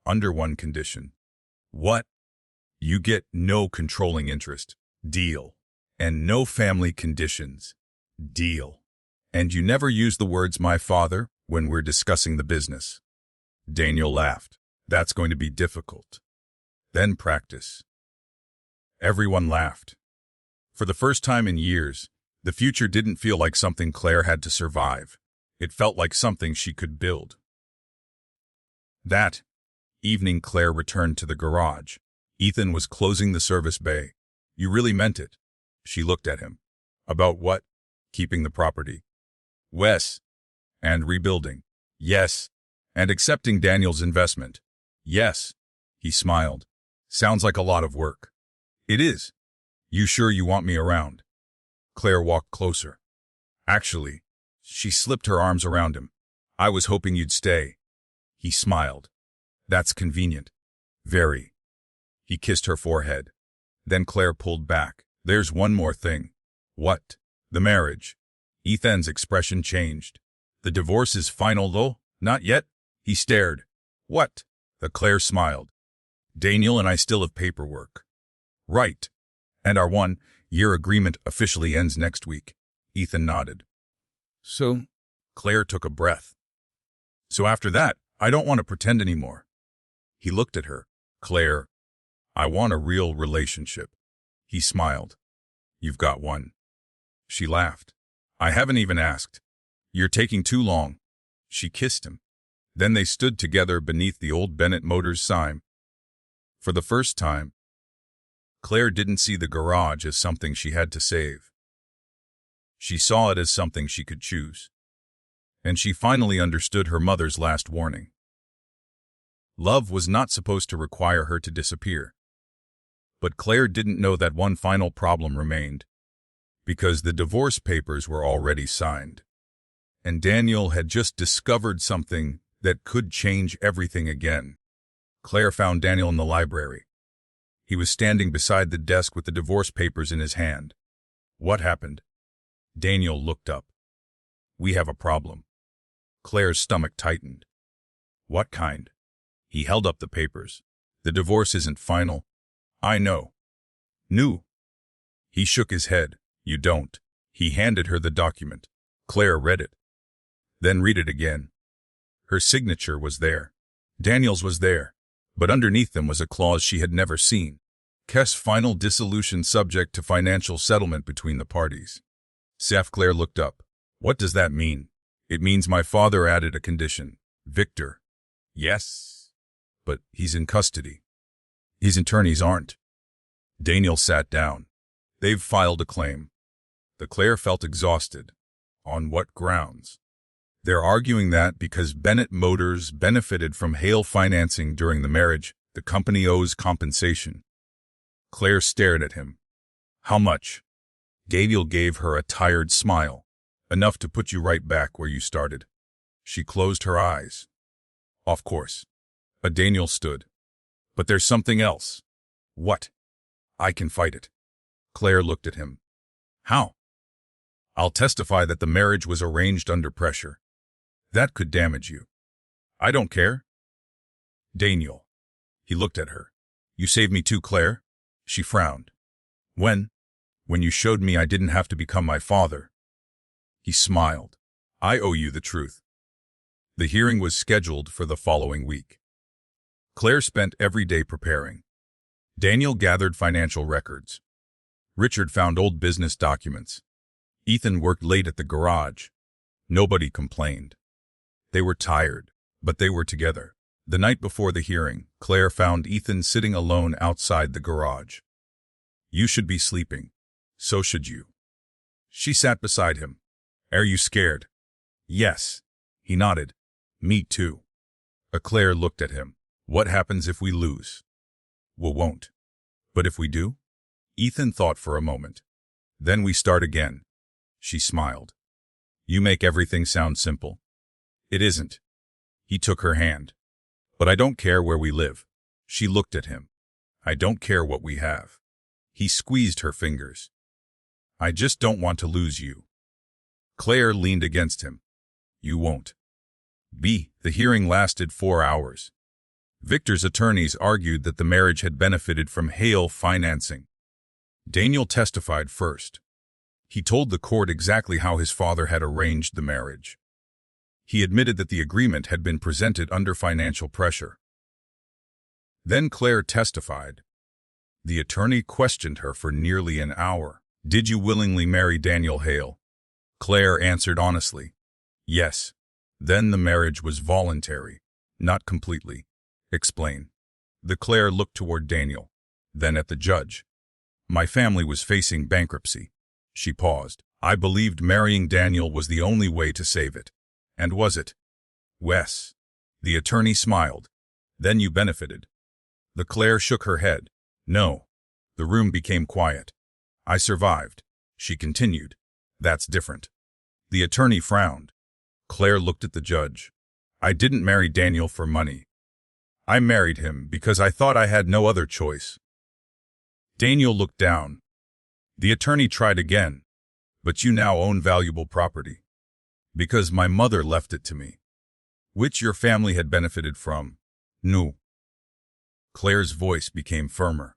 Under one condition. What? You get no controlling interest. Deal. And no family conditions. Deal. And you never use the words my father when we're discussing the business. Daniel laughed. That's going to be difficult. Then practice. Everyone laughed. For the first time in years, the future didn't feel like something Claire had to survive. It felt like something she could build. That evening, Claire returned to the garage. Ethan was closing the service bay. You really meant it. She looked at him. About what? Keeping the property. Wes. And rebuilding. Yes. And accepting Daniel's investment. Yes. He smiled. Sounds like a lot of work. It is. You sure you want me around? Claire walked closer. Actually, she slipped her arms around him. I was hoping you'd stay. He smiled. That's convenient. Very. He kissed her forehead. Then Claire pulled back. There's one more thing. What? The marriage. Ethan's expression changed. The divorce is final though? Not yet? He stared. What? The Claire smiled. Daniel and I still have paperwork. Right. And our 1-year agreement officially ends next week. Ethan nodded. So? Claire took a breath. So after that, I don't want to pretend anymore. He looked at her. Claire, I want a real relationship. He smiled. You've got one. She laughed. I haven't even asked. You're taking too long. She kissed him. Then they stood together beneath the old Bennett Motors sign. For the first time, Claire didn't see the garage as something she had to save. She saw it as something she could choose. And she finally understood her mother's last warning. Love was not supposed to require her to disappear. But Claire didn't know that one final problem remained, because the divorce papers were already signed. And Daniel had just discovered something that could change everything again. Claire found Daniel in the library. He was standing beside the desk with the divorce papers in his hand. What happened? Daniel looked up. We have a problem. Claire's stomach tightened. What kind? He held up the papers. The divorce isn't final. I know. Knew. He shook his head. You don't. He handed her the document. Claire read it. Then read it again. Her signature was there. Daniel's was there. But underneath them was a clause she had never seen. Kess final dissolution subject to financial settlement between the parties. Claire looked up. What does that mean? It means my father added a condition. Victor. Yes. But he's in custody. His attorneys aren't. Daniel sat down. They've filed a claim. Claire felt exhausted. On what grounds? They're arguing that because Bennett Motors benefited from Hale financing during the marriage, the company owes compensation. Claire stared at him. How much? Daniel gave her a tired smile. Enough to put you right back where you started. She closed her eyes. Of course. Daniel stood. But there's something else. What? I can fight it. Claire looked at him. How? I'll testify that the marriage was arranged under pressure. That could damage you. I don't care. Daniel. He looked at her. You saved me too, Claire? She frowned. When? When you showed me I didn't have to become my father. He smiled. I owe you the truth. The hearing was scheduled for the following week. Claire spent every day preparing. Daniel gathered financial records. Richard found old business documents. Ethan worked late at the garage. Nobody complained. They were tired, but they were together. The night before the hearing, Claire found Ethan sitting alone outside the garage. You should be sleeping. So should you. She sat beside him. Are you scared? Yes. He nodded. Me too. Claire looked at him. What happens if we lose? We won't. But if we do? Ethan thought for a moment. Then we start again. She smiled. You make everything sound simple. It isn't. He took her hand. But I don't care where we live. She looked at him. I don't care what we have. He squeezed her fingers. I just don't want to lose you. Claire leaned against him. You won't. The hearing lasted 4 hours. Victor's attorneys argued that the marriage had benefited from Hale financing. Daniel testified first. He told the court exactly how his father had arranged the marriage. He admitted that the agreement had been presented under financial pressure. Then Claire testified. The attorney questioned her for nearly an hour. Did you willingly marry Daniel Hale? Claire answered honestly. Yes. Then the marriage was voluntary. Not completely. Explain. Claire looked toward Daniel, then at the judge. My family was facing bankruptcy. She paused. I believed marrying Daniel was the only way to save it. And was it? Yes. The attorney smiled. Then you benefited. Claire shook her head. No. The room became quiet. I survived. She continued. That's different. The attorney frowned. Claire looked at the judge. I didn't marry Daniel for money. I married him because I thought I had no other choice. Daniel looked down. The attorney tried again. But you now own valuable property. Because my mother left it to me. Which your family had benefited from. No. Claire's voice became firmer.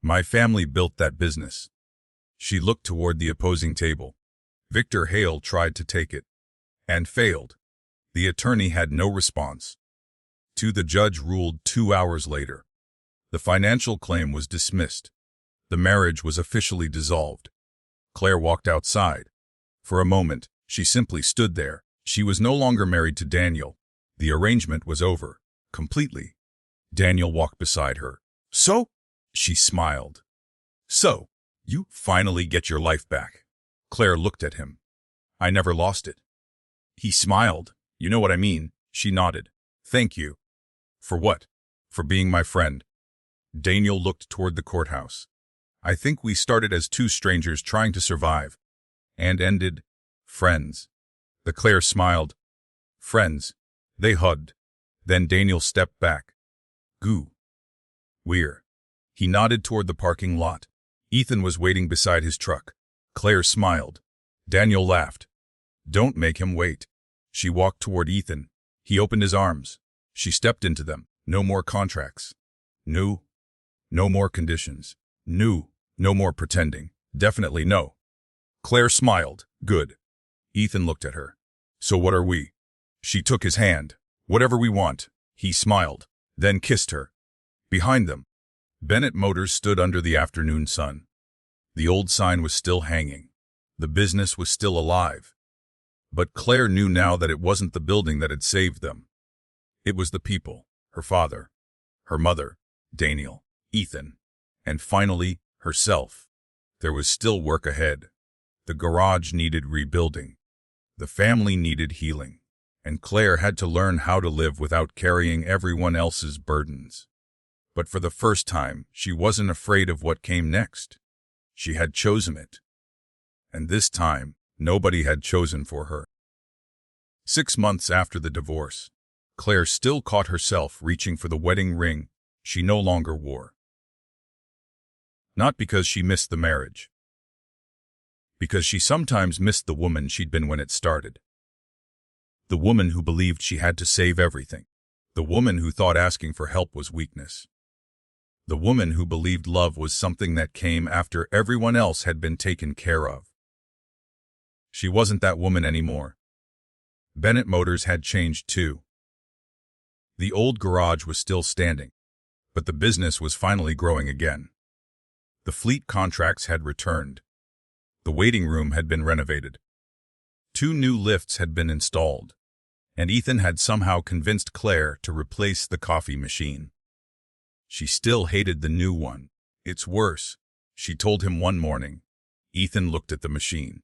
My family built that business. She looked toward the opposing table. Victor Hale tried to take it. And failed. The attorney had no response. The judge ruled 2 hours later. The financial claim was dismissed. The marriage was officially dissolved. Claire walked outside. For a moment, she simply stood there. She was no longer married to Daniel. The arrangement was over. Completely. Daniel walked beside her. So? She smiled. So, you finally get your life back. Claire looked at him. I never lost it. He smiled. You know what I mean. She nodded. Thank you. For what? For being my friend. Daniel looked toward the courthouse. I think we started as two strangers trying to survive. And ended friends. Claire smiled. Friends. They hugged. Then Daniel stepped back. Goo. We're. He nodded toward the parking lot. Ethan was waiting beside his truck. Claire smiled. Daniel laughed. Don't make him wait. She walked toward Ethan. He opened his arms. She stepped into them. No more contracts. No. No more conditions. No. No more pretending. Definitely no. Claire smiled. Good. Ethan looked at her. So what are we? She took his hand. Whatever we want. He smiled. Then kissed her. Behind them. Bennett Motors stood under the afternoon sun. The old sign was still hanging. The business was still alive. But Claire knew now that it wasn't the building that had saved them. It was the people, her father, her mother, Daniel, Ethan, and finally, herself. There was still work ahead. The garage needed rebuilding. The family needed healing. And Claire had to learn how to live without carrying everyone else's burdens. But for the first time, she wasn't afraid of what came next. She had chosen it. And this time, nobody had chosen for her. 6 months after the divorce, Claire still caught herself reaching for the wedding ring she no longer wore. Not because she missed the marriage. Because she sometimes missed the woman she'd been when it started. The woman who believed she had to save everything. The woman who thought asking for help was weakness. The woman who believed love was something that came after everyone else had been taken care of. She wasn't that woman anymore. Bennett Motors had changed too. The old garage was still standing, but the business was finally growing again. The fleet contracts had returned. The waiting room had been renovated. 2 new lifts had been installed, and Ethan had somehow convinced Claire to replace the coffee machine. She still hated the new one. It's worse, she told him one morning. Ethan looked at the machine.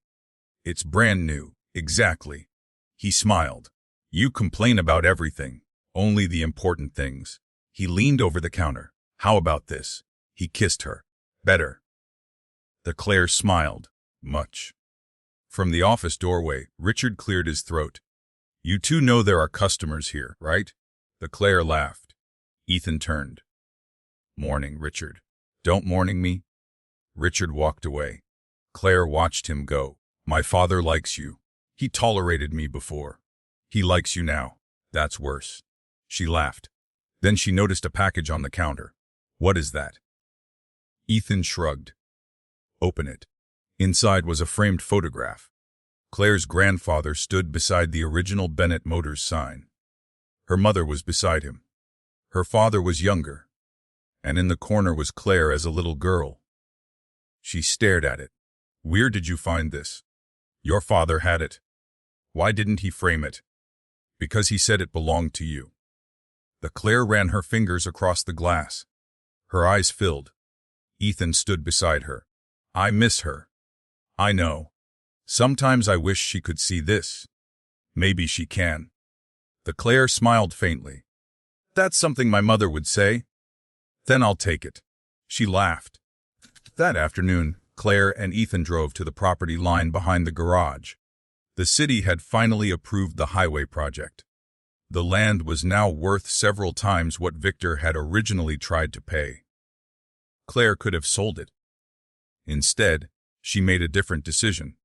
It's brand new, exactly. He smiled. You complain about everything, only the important things. He leaned over the counter. How about this? He kissed her. Better. The Claire smiled. Much. From the office doorway, Richard cleared his throat. You two know there are customers here, right? The Claire laughed. Ethan turned. Morning, Richard. Don't morning me. Richard walked away. Claire watched him go. My father likes you. He tolerated me before. He likes you now. That's worse. She laughed. Then she noticed a package on the counter. What is that? Ethan shrugged. Open it. Inside was a framed photograph. Claire's grandfather stood beside the original Bennett Motors sign. Her mother was beside him. Her father was younger. And in the corner was Claire as a little girl. She stared at it. Where did you find this? Your father had it. Why didn't he frame it? Because he said it belonged to you. The Claire ran her fingers across the glass. Her eyes filled. Ethan stood beside her. I miss her. I know. Sometimes I wish she could see this. Maybe she can. The Claire smiled faintly. That's something my mother would say. Then I'll take it. She laughed. That afternoon, Claire and Ethan drove to the property line behind the garage. The city had finally approved the highway project. The land was now worth several times what Victor had originally tried to pay. Claire could have sold it. Instead, she made a different decision.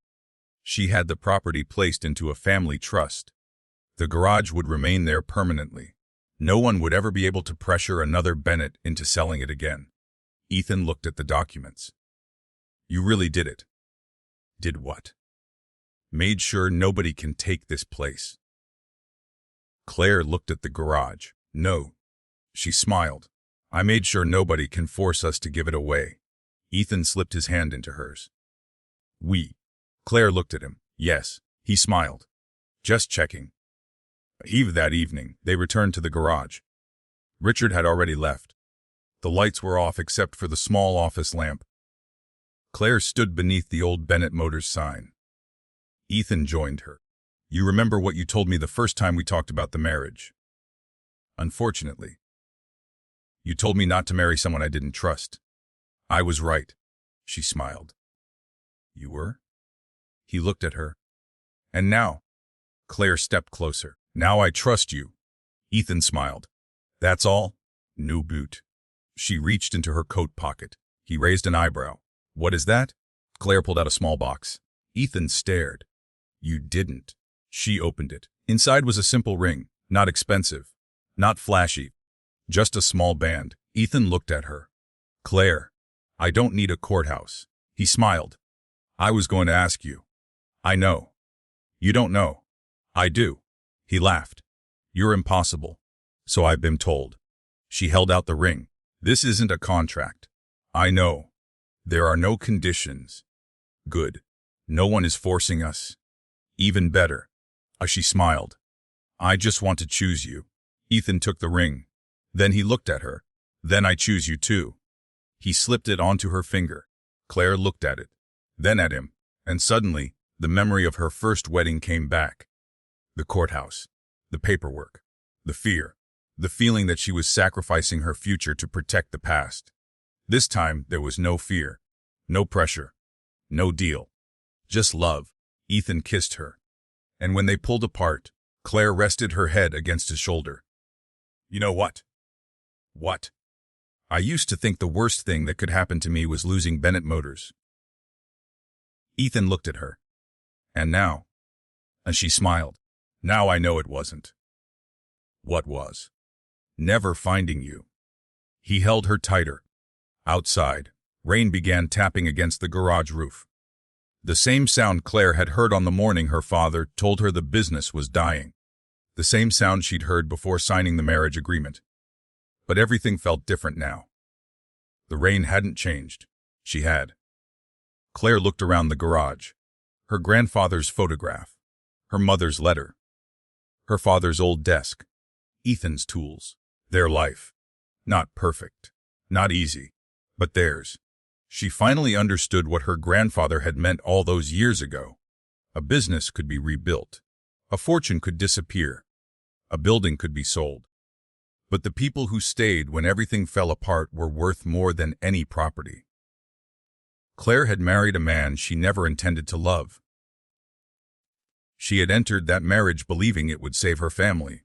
She had the property placed into a family trust. The garage would remain there permanently. No one would ever be able to pressure another Bennett into selling it again. Ethan looked at the documents. You really did it. Did what? Made sure nobody can take this place. Claire looked at the garage. No. She smiled. I made sure nobody can force us to give it away. Ethan slipped his hand into hers. We. Claire looked at him. Yes. He smiled. Just checking. Eve that evening, they returned to the garage. Richard had already left. The lights were off except for the small office lamp. Claire stood beneath the old Bennett Motors sign. Ethan joined her. You remember what you told me the first time we talked about the marriage? Unfortunately. You told me not to marry someone I didn't trust. I was right. She smiled. You were? He looked at her. And now? Claire stepped closer. Now I trust you. Ethan smiled. That's all? No boot. She reached into her coat pocket. He raised an eyebrow. What is that? Claire pulled out a small box. Ethan stared. You didn't. She opened it. Inside was a simple ring, not expensive, not flashy, just a small band. Ethan looked at her. Claire, I don't need a courthouse. He smiled. I was going to ask you. I know. You don't know. I do. He laughed. You're impossible. So I've been told. She held out the ring. This isn't a contract. I know. There are no conditions. Good. No one is forcing us. Even better. She smiled. I just want to choose you. Ethan took the ring. Then he looked at her. Then I choose you too. He slipped it onto her finger. Claire looked at it. Then at him. And suddenly, the memory of her first wedding came back. The courthouse. The paperwork. The fear. The feeling that she was sacrificing her future to protect the past. This time, there was no fear. No pressure. No deal. Just love. Ethan kissed her. And when they pulled apart, Claire rested her head against his shoulder. You know what? What? I used to think the worst thing that could happen to me was losing Bennett Motors. Ethan looked at her. And now? And she smiled. Now I know it wasn't. What was? Never finding you. He held her tighter. Outside, rain began tapping against the garage roof. The same sound Claire had heard on the morning her father told her the business was dying. The same sound she'd heard before signing the marriage agreement. But everything felt different now. The rain hadn't changed. She had. Claire looked around the garage. Her grandfather's photograph. Her mother's letter. Her father's old desk. Ethan's tools. Their life. Not perfect. Not easy. But theirs. She finally understood what her grandfather had meant all those years ago. A business could be rebuilt. A fortune could disappear. A building could be sold. But the people who stayed when everything fell apart were worth more than any property. Claire had married a man she never intended to love. She had entered that marriage believing it would save her family.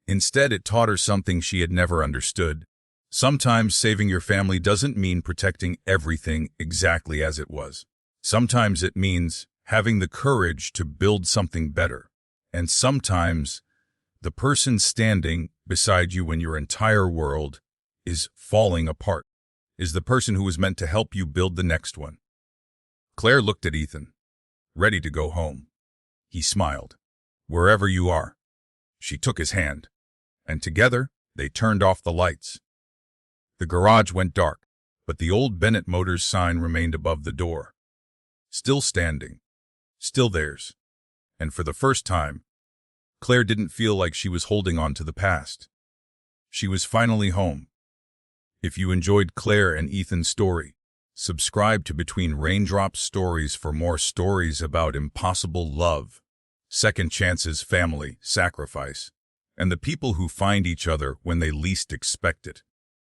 Instead, it taught her something she had never understood. Sometimes saving your family doesn't mean protecting everything exactly as it was. Sometimes it means having the courage to build something better. And sometimes the person standing beside you when your entire world is falling apart is the person who was meant to help you build the next one. Claire looked at Ethan, ready to go home. He smiled. Wherever you are. She took his hand, and together they turned off the lights. The garage went dark, but the old Bennett Motors sign remained above the door. Still standing. Still theirs. And for the first time, Claire didn't feel like she was holding on to the past. She was finally home. If you enjoyed Claire and Ethan's story, subscribe to Between Raindrops Stories for more stories about impossible love, second chances, family, sacrifice, and the people who find each other when they least expect it.